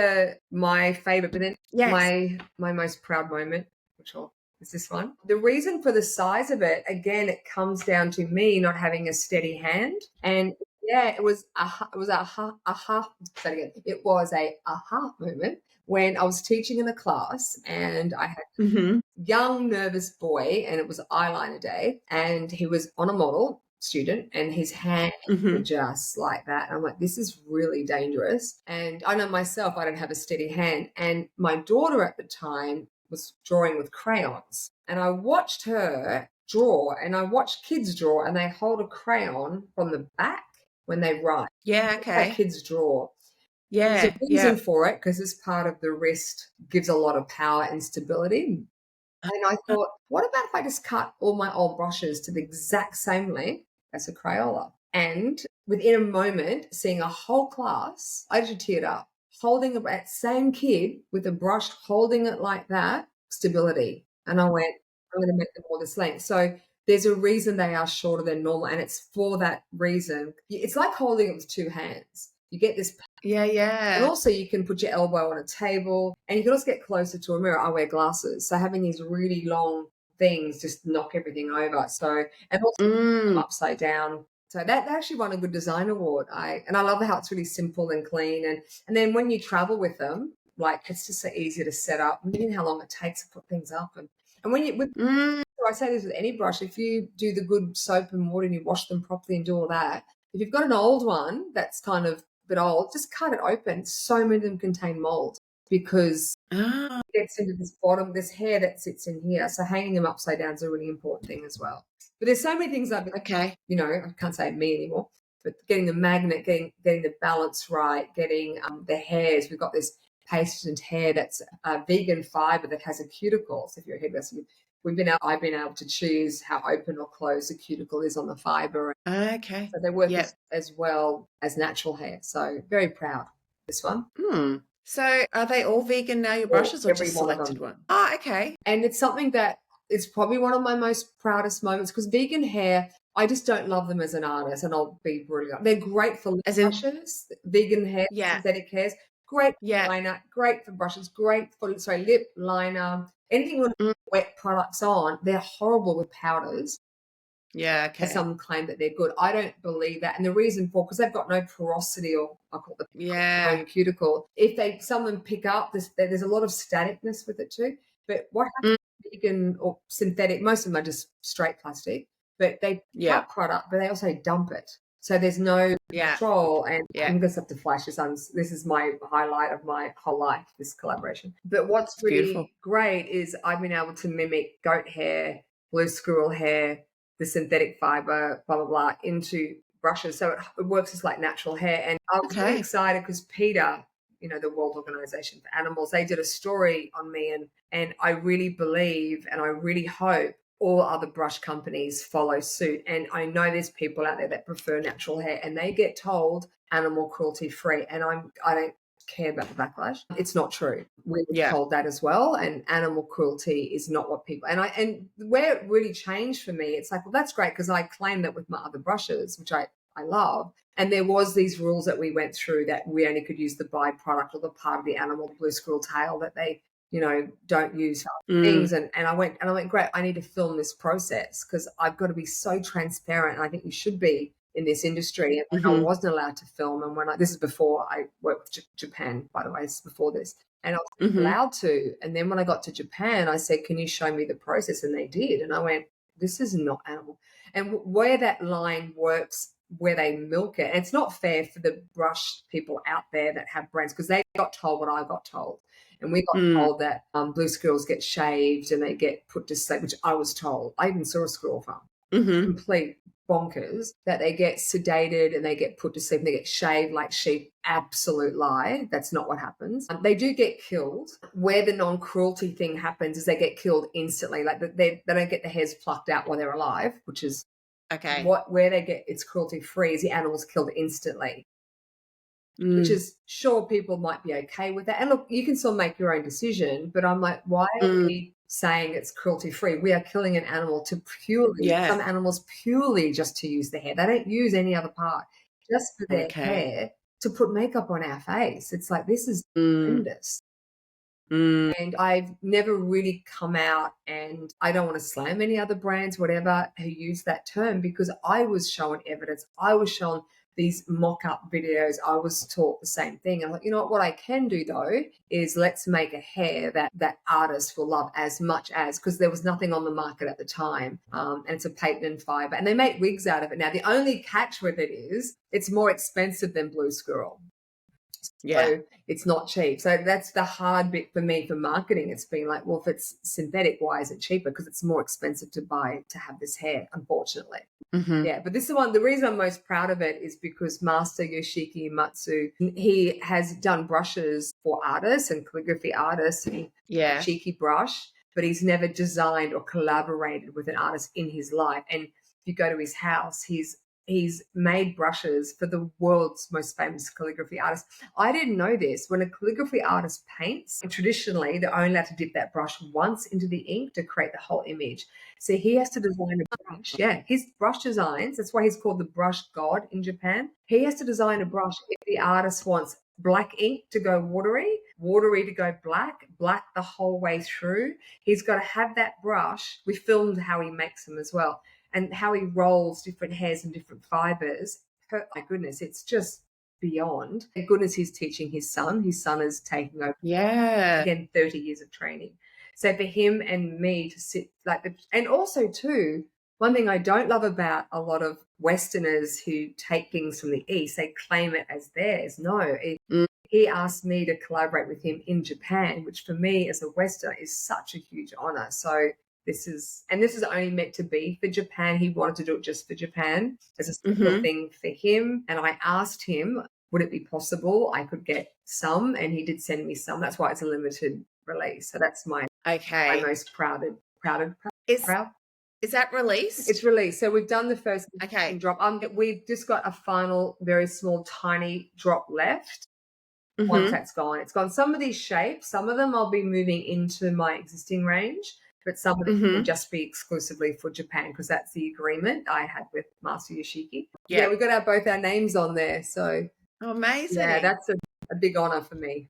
my favorite, but then Yes. my most proud moment, is this one. The reason for the size of it, again, it comes down to me not having a steady hand. And yeah, it was a aha moment when I was teaching in a class and I had Mm-hmm. young nervous boy and it was eyeliner day and he was on a model student and his hands were Mm-hmm. just like that. And I'm like, this is really dangerous. And I know myself, I don't have a steady hand. And my daughter at the time was drawing with crayons. And I watched her draw and I watched kids draw and they hold a crayon from the back when they write. Yeah, That's how okay. kids draw. There's a Yeah, reason yeah. for it because this part of the wrist gives a lot of power and stability. And I thought, what about if I just cut all my old brushes to the exact same length as a Crayola? And within a moment, seeing a whole class, I just teared up, holding that same kid with a brush, holding it like that, stability. And I went, I'm going to make them all this length. So there's a reason they are shorter than normal. And it's for that reason. It's like holding it with 2 hands. You get this. Yeah, And yeah. also you can put your elbow on a table and you can also get closer to a mirror. I wear glasses. So having these really long things just knock everything over. So, and also them Mm. upside down. So that actually won a good design award. I love how it's really simple and clean. And then when you travel with them, like it's just so easy to set up. Imagine how long it takes to put things up. And Mm. I say this with any brush, if you do the good soap and water and you wash them properly and do all that, if you've got an old one that's kind of a bit old, just cut it open. So many of them contain mold because Ah, it gets into this hair that sits in here. So hanging them upside down is a really important thing as well. But there's so many things okay. I can't say me anymore, but getting the magnet, getting the balance right, getting the hairs. We've got this pasted hair that's vegan fiber that has a cuticle. So if you're a hairdresser, I've been able to choose how open or closed the cuticle is on the fiber. Okay. So they work Yep. as well as natural hair. So very proud of this one. Hmm. So are they all vegan now, your brushes, or Every just one of selected them. one? Oh, okay. And it's something that is probably one of my most proudest moments because vegan hair, I just don't love them as an artist, and I'll be brutally honest. They're great for lip As in, brushes, vegan hair, yeah, synthetic hairs, great for yeah. liner, great for brushes, great for lip liner, anything you want to Mm, put wet products on. They're horrible with powders. yeah, And okay. some claim that they're good. I don't believe that. And the reason because they've got no porosity or I call it the Yeah. home cuticle. If some of them pick up, there's a lot of staticness with it too. But what happens Mm, with vegan or synthetic, most of them are just straight plastic, but they pick yeah. up product, but they also dump it. So there's no Yeah. control. And Yeah. I'm going to have to flash this on. This is my highlight of my whole life, this collaboration. But what's It's really beautiful. great is I've been able to mimic goat hair, blue squirrel hair, the synthetic fiber, blah, blah, blah, into brushes. So it works as like natural hair. And I was really Okay. excited because PETA, the World Organization for Animals, they did a story on me, and I really believe and I really hope all other brush companies follow suit. And I know there's people out there that prefer natural hair and they get told animal cruelty free. And I don't care about the backlash. It's not true. We were Yeah. told that as well. And animal cruelty is not what people, and where it really changed for me, it's like, well, that's great because I claim that with my other brushes, which I love. And there was these rules that we went through that we only could use the byproduct or the part of the animal, the blue squirrel tail, that they don't use things. And I went, great, I need to film this process because I've got to be so transparent. And I think you should be in this industry. And I wasn't allowed to film. And this is before I worked with Japan, by the way, it's before this. And I was allowed to. And then when I got to Japan, I said, can you show me the process? And they did. And I went, this is not animal. And where that line works, where they milk it, and it's not fair for the brush people out there that have brands because they got told what I got told. And we got told that blue squirrels get shaved and they get put to sleep, which I was told. I even saw a squirrel farm. Complete bonkers, that they get sedated and they get put to sleep and they get shaved like sheep. Absolute lie. That's not what happens. They do get killed. Where the non-cruelty thing happens is they get killed instantly. Like they don't get the hairs plucked out while they're alive, which is Okay. where they get it's cruelty free is the animal's killed instantly. Which is, sure, people might be okay with that. And look, you can still make your own decision, but I'm like, why are we saying it's cruelty free? We are killing an animal to some animals purely just to use the hair. They don't use any other part, just for their hair to put makeup on our face. It's like, this is horrendous. And I've never really come out, and I don't want to slam any other brands, whatever, who use that term, because I was shown evidence. I was shown these mock-up videos. I was taught the same thing. I'm like, you know what I can do though is let's make a hair that artists will love as much as, because there was nothing on the market at the time. And it's a patent fiber and they make wigs out of it. Now, the only catch with it is it's more expensive than blue squirrel. So it's not cheap. So that's the hard bit for me for marketing. It's been like, well, if it's synthetic, why is it cheaper? Because it's more expensive to have this hair, unfortunately. Yeah, but this is the reason I'm most proud of it is because Master Yoshiki Matsu, he has done brushes for artists and calligraphy artists, and Yoshiki brush, but he's never designed or collaborated with an artist in his life. And if you go to his house, he's made brushes for the world's most famous calligraphy artists. I didn't know this. When a calligraphy artist paints, traditionally, they're only allowed to dip that brush once into the ink to create the whole image. So he has to design a brush. Yeah, his brush designs, that's why he's called the brush god in Japan. He has to design a brush if the artist wants black ink to go watery, watery to go black, black the whole way through. He's got to have that brush. We filmed how he makes them as well, and how he rolls different hairs and different fibers. My goodness, it's just beyond. Thank goodness he's teaching his son. His son is taking over. Yeah. Again, 30 years of training. So for him and me to sit and also too, one thing I don't love about a lot of Westerners who take things from the East, they claim it as theirs. No, he asked me to collaborate with him in Japan, which for me as a Westerner is such a huge honor. So this is only meant to be for Japan. He wanted to do it just for Japan as a special thing for him. And I asked him, would it be possible I could get some? And he did send me some. That's why it's a limited release. So that's my most proud. Is that released? It's released. So we've done the first drop. We've just got a final, very small, tiny drop left. Once that's gone, it's gone. Some of these shapes, some of them I'll be moving into my existing range, but some of them will just be exclusively for Japan because that's the agreement I had with Master Yoshiki. Yeah, we've got both our names on there. So amazing. Yeah, that's a big honor for me.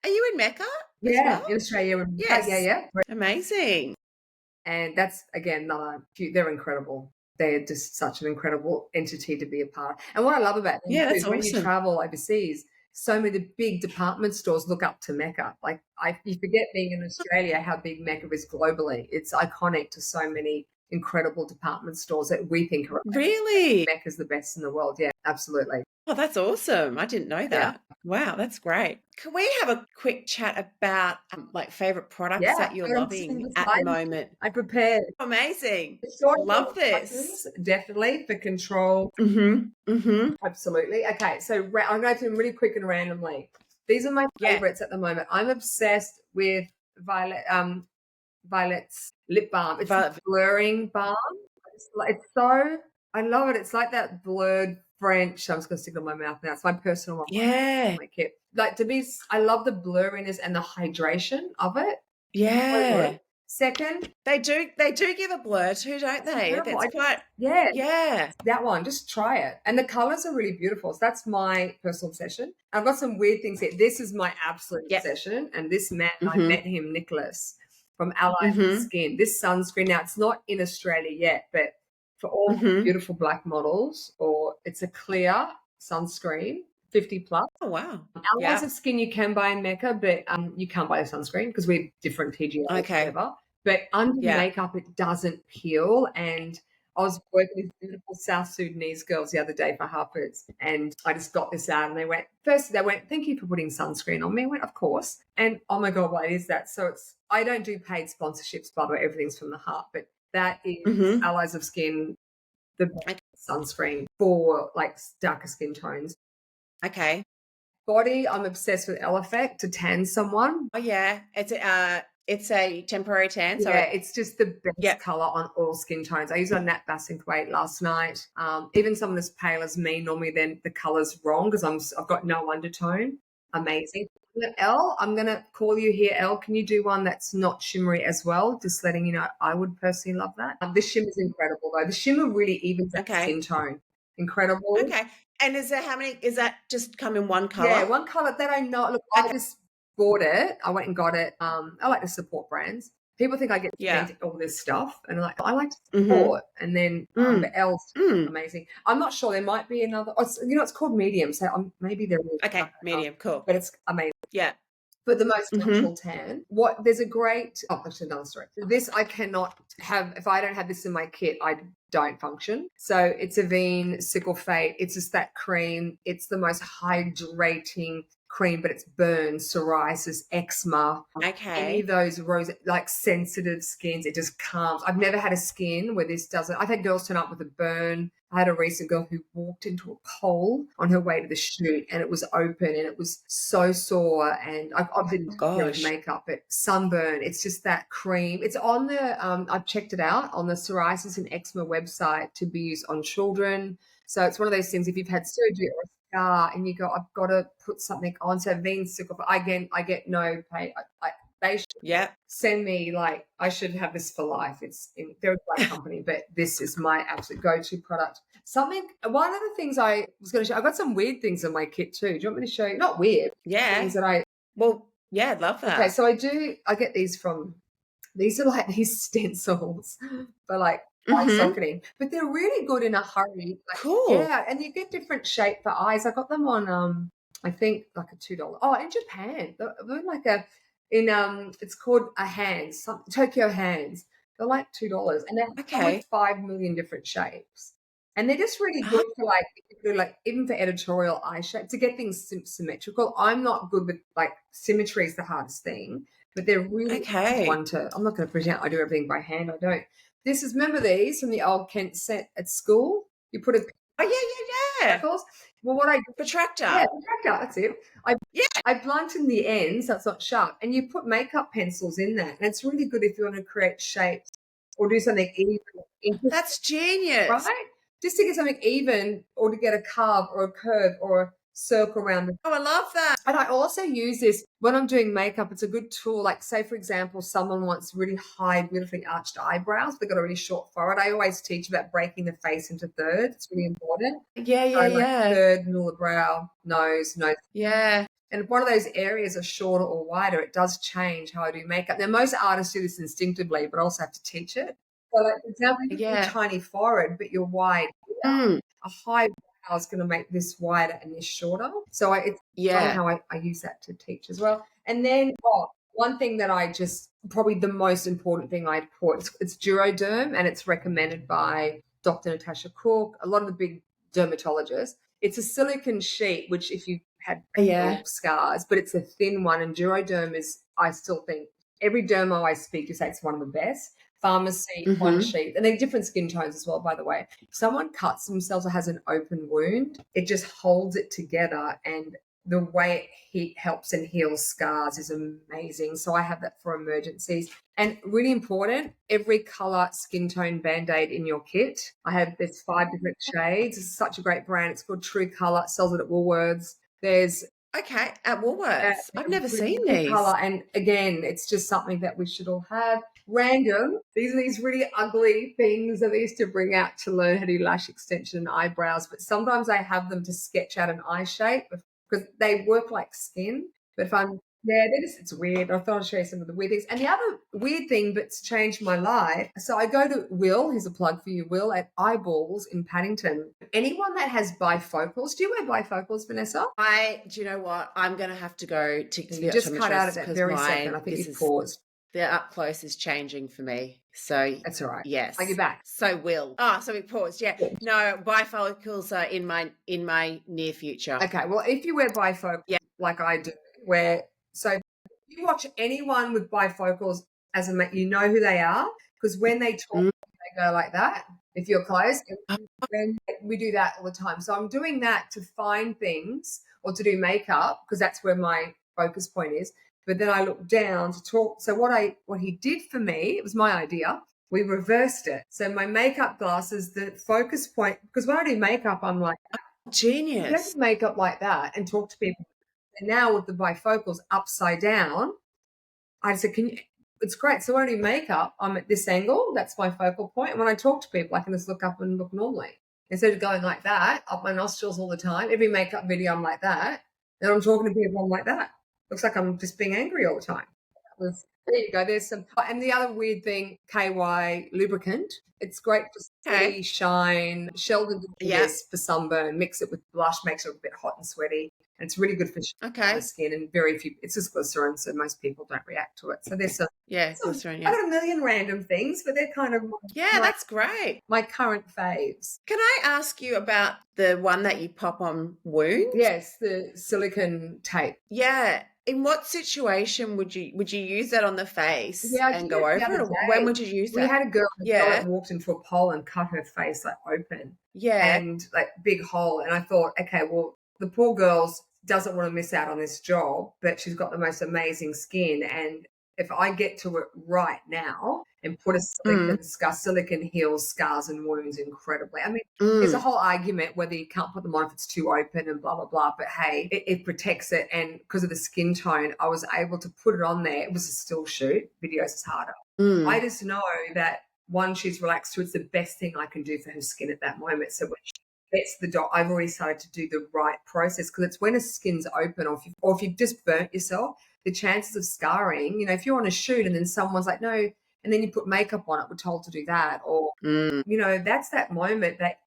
Are you in Mecca? Yeah, in Australia. Yes. Yeah. Amazing. And that's, again, they're incredible. They're just such an incredible entity to be a part of. And what I love about them is when you travel overseas, so many of the big department stores look up to Mecca. Like you forget being in Australia how big Mecca is globally. It's iconic to so many incredible department stores that we think are amazing. Really? Mecca's the best in the world. Yeah, absolutely. Oh, that's awesome. I didn't know Yeah. that. Wow, that's great. Can we have a quick chat about like favorite products Yeah. that you're loving at the moment? I prepared. Amazing. Short Love this. buttons, definitely for control. Absolutely. Okay, so I'm going to do them really quick and randomly. These are my Yeah. favorites at the moment. I'm obsessed with Violet's lip balm. It's a blurring balm. It's so, I love it. It's like that blurred French. I'm just going to stick it on my mouth now. It's my personal one. Yeah. My kit. Like I love the blurriness and the hydration of it. Yeah. Second, they do give a blur too, don't they? That's quite yeah. That one, just try it. And the colors are really beautiful. So that's my personal obsession. I've got some weird things here. This is my absolute obsession. And this man, I met him, Nicholas, from Allied Skin. This sunscreen, now it's not in Australia yet, but for all beautiful black models, or it's a clear sunscreen, 50 plus. Oh, wow. Allies of Skin you can buy in Mecca, but you can't buy a sunscreen because we're different TGA or whatever. But under makeup, it doesn't peel. And I was working with beautiful South Sudanese girls the other day for Harper's, and I just got this out, and they went, thank you for putting sunscreen on me. I went, of course. And oh my God, what is that? So I don't do paid sponsorships, by the way, everything's from the heart, but that is Allies of Skin, the sunscreen for like darker skin tones. Okay. Body, I'm obsessed with Effect to tan someone. Oh yeah, it's a temporary tan. So it's just the best color on all skin tones. I used it on Nat Bassingthwaite last night. Even someone as pale as me, normally then the color's wrong because I've got no undertone. Amazing. Elle, I'm gonna call you here. Elle, can you do one that's not shimmery as well? Just letting you know, I would personally love that. This shimmer's incredible though. The shimmer really evens out skin tone. Incredible. Okay. And is that just come in one color? Yeah, one color that I know. Look, I just bought it. I went and got it. I like to support brands. People think I get spent all this stuff, and I'm like, I like to support. And then the L's amazing. I'm not sure. There might be another. It's called medium. So maybe there is. Okay, medium, cool. But it's amazing. Yeah. For the most natural tan, there's a great. Oh, that's another story. This I cannot have. If I don't have this in my kit, I don't function. So it's Avene Sickle Fate. It's just that cream. It's the most hydrating cream, but it's burns, psoriasis, eczema. Any of those like sensitive skins, it just calms. I've never had a skin where this doesn't. I've had girls turn up with a burn. I had a recent girl who walked into a pole on her way to the shoot, and it was open, and it was so sore. And I didn't with makeup, but sunburn. It's just that cream. It's on the. I've checked it out on the psoriasis and eczema website to be used on children. So it's one of those things. If you've had surgery or a scar, and you go, I've got to put something on. So Avene Sickle, I get no pay. They should send me, like, I should have this for life. They're a great company, but this is my absolute go-to product. One of the things I was going to show, I got some weird things in my kit too. Do you want me to show you? Not weird. Yeah. Things that I'd love that. Okay, so I get these are like these stencils for like eye socketing, but they're really good in a hurry. Like, cool. Yeah, and you get different shape for eyes. I got them on, I think like a $2. Oh, in Japan, they're like it's called a Hands, Tokyo Hands. They're like $2, and they come with 5 million different shapes, and they're just really good for like even for editorial eye shape to get things symmetrical. I'm not good with like symmetry is the hardest thing, but they're really one to. I'm not going to pretend I do everything by hand. I don't. Remember these from the old Kent set at school? You put a circles. Well, what I protractor. Yeah, protractor. That's it. I blunt in the ends so it's not sharp, and you put makeup pencils in that, and it's really good if you want to create shapes or do something even. That's genius, right? Just to get something even, or to get a carve or a curve or a circle around the. Oh, I love that. And I also use this when I'm doing makeup. It's a good tool. Like, say, for example, someone wants really high, beautifully arched eyebrows. They've got a really short forehead. I always teach about breaking the face into thirds. It's really important. Third, middle of the brow, nose. Yeah. And if one of those areas are shorter or wider, it does change how I do makeup. Now, most artists do this instinctively, but I also have to teach it. So, like, for example, you have a tiny forehead, but you're wide. A high brow is going to make this wider and this shorter. So it's how I use that to teach as well. And then one thing that I just, probably the most important thing I'd put, it's Duroderm, and it's recommended by Dr. Natasha Cook, a lot of the big dermatologists. It's a silicone sheet, which if you had Yeah. scars, but it's a thin one. And Duroderm is, I still think, every dermo I speak to say it's one of the best. Pharmacy, one Mm-hmm. sheet. And they're different skin tones as well, by the way. If someone cuts themselves or has an open wound, it just holds it together, and the way it helps and heals scars is amazing. So I have that for emergencies. And really important, every color skin tone band-aid in your kit. There's 5 different shades. It's such a great brand. It's called True Color. It sells it at Woolworths. There's Okay, at Woolworths. I've never seen True these. Color. And again, it's just something that we should all have. Random. These are these really ugly things that I used to bring out to learn how to do lash extension and eyebrows. But sometimes I have them to sketch out an eye shape because they work like skin. But if I'm it's weird. I thought I'd show you some of the weird things. And the other weird thing that's changed my life. So I go to Will, here's a plug for you, Will, at Eyeballs in Paddington. Anyone that has bifocals, do you wear bifocals, Vanessa? Do you know what? I'm going to have to go to the You just cut out at optometrist that because very second. I think you paused. the up close is changing for me. So that's all right. Yes. Are you back? So so we paused. Yeah. Good. No, bifocals are in my near future. Okay. Well, if you wear bifocals like I do, if you watch anyone with bifocals as a mate, you know who they are, because when they talk, they go like that. If you're close, when we do that all the time. So I'm doing that to find things or to do makeup, because that's where my focus point is. But then I look down to talk. So what he did for me, it was my idea. We reversed it. So my makeup glasses, the focus point, because when I do makeup, I'm like, genius. you don't do makeup like that and talk to people. And now with the bifocals upside down, I said, it's great. So when I do makeup, I'm at this angle. That's my focal point. And when I talk to people, I can just look up and look normally. Instead of going like that, up my nostrils all the time. Every makeup video, I'm like that. And I'm talking to people, I'm like that. Looks like I'm just being angry all the time. There you go. There's some. And the other weird thing, KY lubricant. It's great for sweaty, shine. Sheldon did this for sunburn. Mix it with blush, makes it a bit hot and sweaty. And it's really good for the skin, and very few. It's just glycerin, so most people don't react to it. So there's glycerin. I got a million random things, but they're kind of that's great. My current faves. Can I ask you about the one that you pop on wounds? Yes, the silicone tape. Yeah. In what situation would you use that on the face and go over it? Or when would you use that? We had a girl that walked into a pole and cut her face like open. Yeah. And like big hole. And I thought, okay, well, the poor girl doesn't want to miss out on this job, but she's got the most amazing skin. And if I get to it right now and put a silicone scar, silicone heals scars and wounds incredibly. I mean, there's a whole argument whether you can't put them on if it's too open and blah, blah, blah. But hey, it protects it. And because of the skin tone, I was able to put it on there. It was a still shoot. Videos is harder. I just know that one, she's relaxed, so it's the best thing I can do for her skin at that moment. So when she gets the dot, I've already started to do the right process, because it's when a skin's open or if you've just burnt yourself, the chances of scarring, if you're on a shoot and then someone's like, no, and then you put makeup on it, we're told to do that. Or, that's that moment that,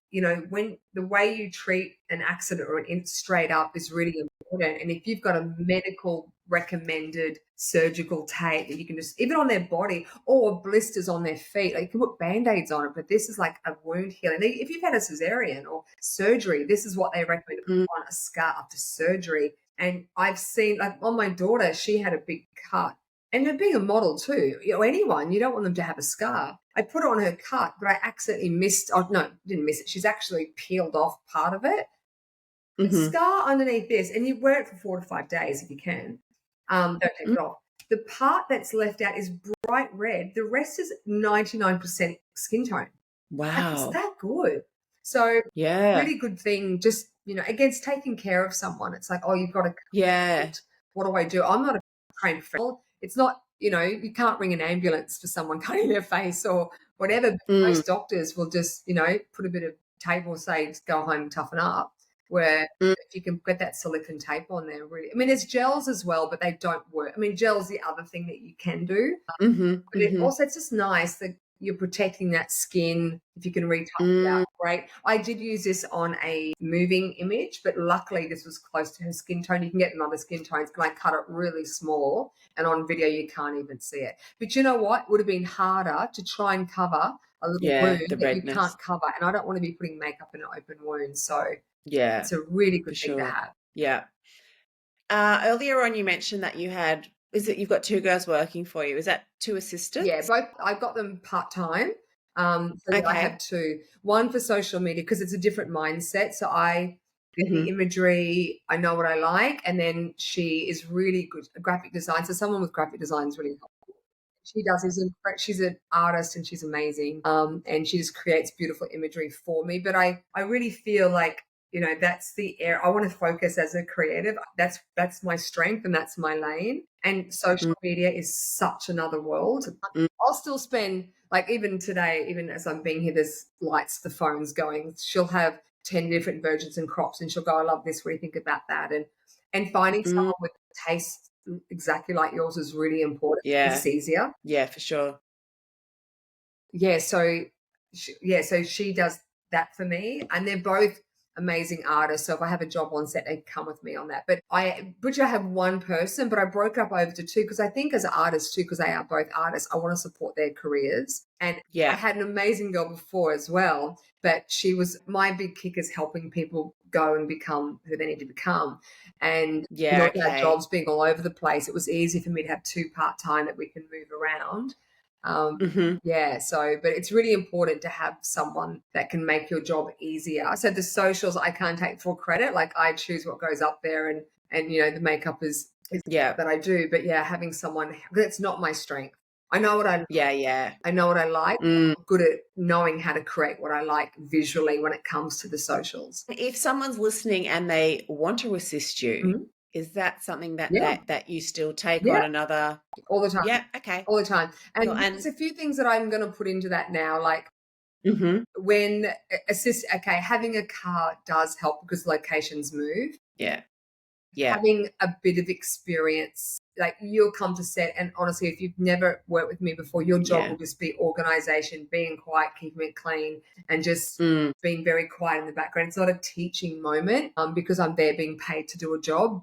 when the way you treat an accident or an straight up is really important. And if you've got a medical recommended surgical tape that you can just, even on their body or blisters on their feet, like you can put band-aids on it, but this is like a wound healing. If you've had a cesarean or surgery, this is what they recommend on a scar after surgery. And I've seen, like on my daughter, she had a big cut. And being a model too, anyone, you don't want them to have a scar. I put it on her cut, but I accidentally didn't miss it. She's actually peeled off part of it. The scar underneath this, and you wear it for 4 to 5 days if you can. Don't take it off. The part that's left out is bright red. The rest is 99% skin tone. Wow. It's that good. So really good thing, just, against taking care of someone. It's like, oh, you've got to what do I do? I'm not a trained professional. It's not, you can't ring an ambulance for someone cutting their face or whatever. Most doctors will just, put a bit of tape or say, go home and toughen up. Where if you can get that silicone tape on there, really. I mean, there's gels as well, but they don't work. I mean, gel's the other thing that you can do. But also, it's just nice. you're protecting that skin. If you can retouch it out, Mm, great. I did use this on a moving image, but luckily this was close to her skin tone. You can get in other skin tones, and I cut it really small, and on video you can't even see it. But you know what? It would have been harder to try and cover a little yeah, wound the that you redness. can't cover, and I don't want to be putting makeup in an open wound. So Yeah, it's a really for good thing to sure. have. Yeah. Earlier on, you mentioned that you had, is it you've got two girls working for you? Is that two Yeah, assistants? both. I've got them part-time. So yeah, I have Okay. two. One for social media because it's a different mindset. So I get the Hmm. imagery, I know what I like, and then she is really good at graphic design. So someone with graphic design is really helpful. She does. She's an artist and she's amazing. And she just creates beautiful imagery for me. But I really feel like, that's the air I want to focus as a creative. That's my strength and that's my lane. And social media is such another world. Mm, I'll still spend, like, even today, even as I'm being here, there's lights, the phone's going. She'll have 10 different versions and crops, and she'll go, I love this. What do you think about that? And finding mm, someone with taste exactly like yours is really important. yeah, It's easier. yeah, for sure. Yeah, so she does that for me, and they're both amazing artists. So if I have a job on set, they come with me on that. But I have one person, but I broke up over to two because I think as artists too, because they are both artists, I want to support their careers. And I Yeah, had an amazing girl before as well, but she was my big kick is helping people go and become who they need to become. And yeah, with our okay. jobs being all over the place, it was easy for me to have two part-time that we can move around. Um, Hmm. yeah, but it's really important to have someone that can make your job easier. So the socials I can't take full credit. Like I choose what goes up there and the makeup is Yeah, that I do. But yeah, having someone that's not my strength. I know what yeah, yeah. I know what I like. Mm. I'm good at knowing how to create what I like visually when it comes to the socials. If someone's listening and they want to assist you, Mhm. is that something that Yeah, that you still take yeah, on another? all the time, Yeah, okay, all the time. cool. And there's And a few things that I'm going to put into that now, like hmm, when having a car does help because locations move. yeah, yeah, Having a bit of experience, like you'll come to set, and honestly, if you've never worked with me before, your job yeah. will just be organization, being quiet, keeping it clean, and just Mm, being very quiet in the background. It's not a teaching moment because I'm there being paid to do a job.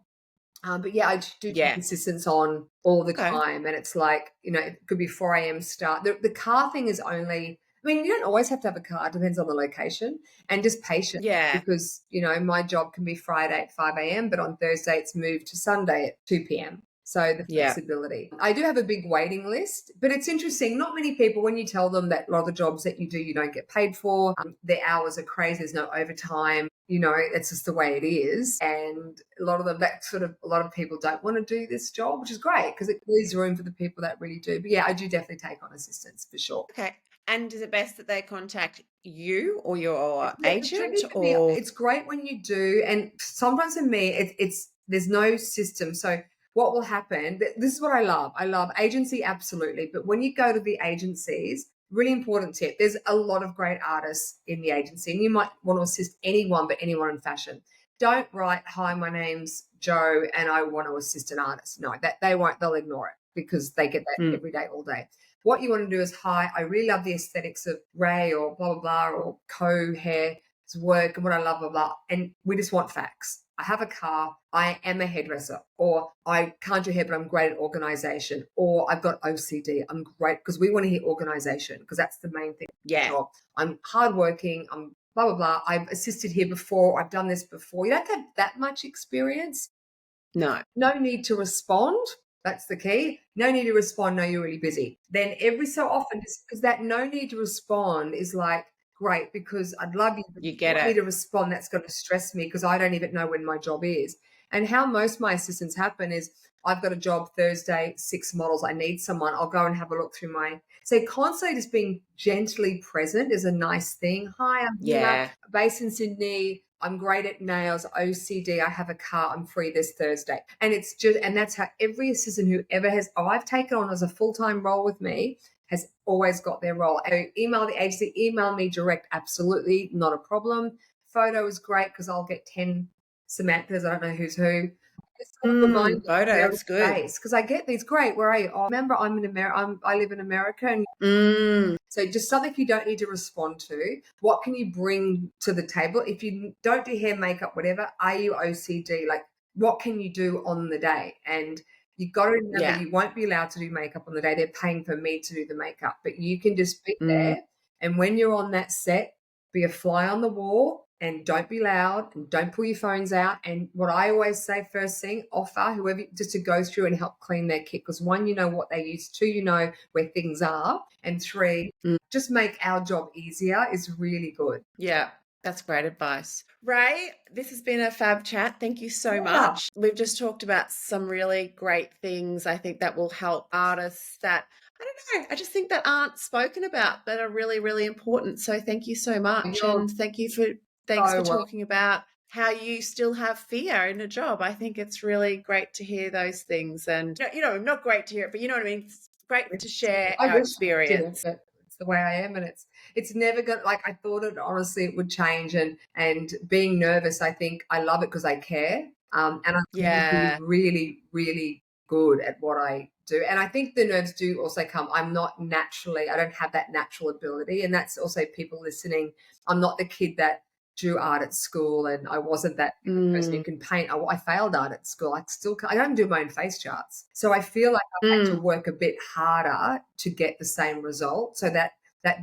But yeah, I do take yeah. assistance on all the Okay. time. And it's like, it could be 4 a.m. start. The car thing is only, I mean, you don't always have to have a car. It depends on the location and just patience Yeah, because, my job can be Friday at 5 a.m., but on Thursday it's moved to Sunday at 2 p.m. So the yeah. flexibility. I do have a big waiting list, but it's interesting. Not many people, when you tell them that a lot of the jobs that you do, you don't get paid for, their hours are crazy, there's no overtime. It's just the way it is. And a lot of them, a lot of people don't want to do this job, which is great because it leaves room for the people that really do. But yeah, I do definitely take on assistance for sure. Okay. And is it best that they contact you or your Yeah, agent traditionally, or it's great when you do, and sometimes for me, it's there's no system. So what will happen? This is what I love. I love agency absolutely, but when you go to the agencies, really important tip. There's a lot of great artists in the agency, and you might want to assist anyone, but anyone in fashion. Don't write, "Hi, my name's Joe, and I want to assist an artist." No, that they won't. They'll ignore it because they get that mm, every day, all day. What you want to do is, hi, I really love the aesthetics of Ray or blah, blah, blah, or co hair's work and what I love, blah, blah. And we just want facts. I have a car. I am a hairdresser, or I can't do hair, but I'm great at organization, or I've got OCD. I'm great because we want to hear organization because that's the main thing. yeah. Job. I'm hardworking. I'm blah, blah, blah. I've assisted here before. I've done this before. You don't have that much experience. No. No need to respond. That's the key. No need to respond. No, you're really busy. Then every so often, just because that no need to respond is like, great, because I'd love you, but You if you get want me it. to respond, that's going to stress me because I don't even know when my job is. And how most of my assistants happen is I've got a job Thursday, 6 models. I need someone. I'll go and have a look through so constantly just being gently present is a nice thing. Hi, I'm Hina, Yeah. based in Sydney. I'm great at nails, OCD. I have a car. I'm free this Thursday. And that's how every assistant who ever I've taken on as a full-time role with me has always got their role. Email the agency, email me direct. Absolutely not a problem. Photo is great because I'll get 10 Samanthas. I don't know who's who. It's sort of reminding me photo, to be able that's to good. face because I get these great. Where are you? Oh, remember, I'm in America. I live in America, and Mm, so just something you don't need to respond to. What can you bring to the table? If you don't do hair, makeup, whatever, are you OCD? Like, what can you do on the day? And you've got to remember yeah. you won't be allowed to do makeup on the day. They're paying for me to do the makeup, but you can just be Mm, there. And when you're on that set, be a fly on the wall and don't be loud and don't pull your phones out. And what I always say first thing, offer whoever just to go through and help clean their kit. Because one, you know what they use, two, you know where things are, and three, mm. just make our job easier is really good. Yeah, that's great advice. Ray, this has been a fab chat. Thank you so Yeah. much. We've just talked about some really great things I think that will help artists that, I don't know, I just think that aren't spoken about that are really, really important. So thank you so much. You're And thanks for so welcome. talking about how you still have fear in a job. I think it's really great to hear those things. And, not great to hear it, but you know what I mean? It's great to share I our wish I didn't, experience. but it's the way I am, and it's never gonna like I thought it honestly it would change, and being nervous, I think I love it because I care, and I want to be Yeah. really, really good at what I do, and I think the nerves do also come. I'm not naturally, I don't have that natural ability, and that's also people listening. I'm not the kid that drew art at school, and I wasn't that person who Mm, can paint. I failed art at school. I still I don't do my own face charts, so I feel like I've had to mm, work a bit harder to get the same result. So that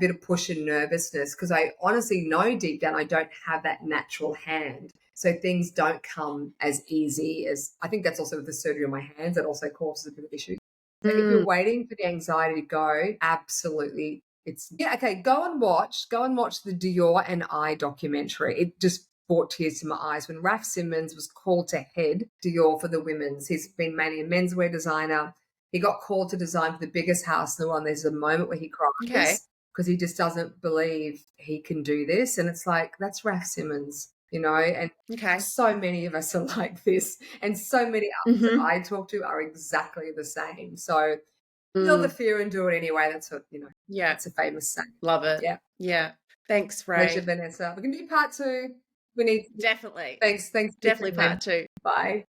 bit of push and nervousness, because I honestly know deep down I don't have that natural hand. So things don't come as easy as I think that's also with the surgery on my hands that also causes a bit of issue. So if you're mm. waiting for the anxiety to go, absolutely. It's yeah, okay. Go and watch the Dior and I documentary. It just brought tears to my eyes when Raf Simons was called to head Dior for the women's. He's been mainly a menswear designer. He got called to design for the biggest house in the world. There's a moment where he Okay. cries because he just doesn't believe he can do this. And it's like, that's Raf Simmons, and Okay. so many of us are like this. And so many others that Mhm. I talk to are exactly the same. So feel the Mm. fear and do it anyway. That's what, Yeah. that's a famous saying. Love it. Yeah. Yeah. Thanks, Pleasure, Ray. Vanessa. We can do part two. We need Definitely. thanks. Thanks for Definitely tuning in. part two. Bye.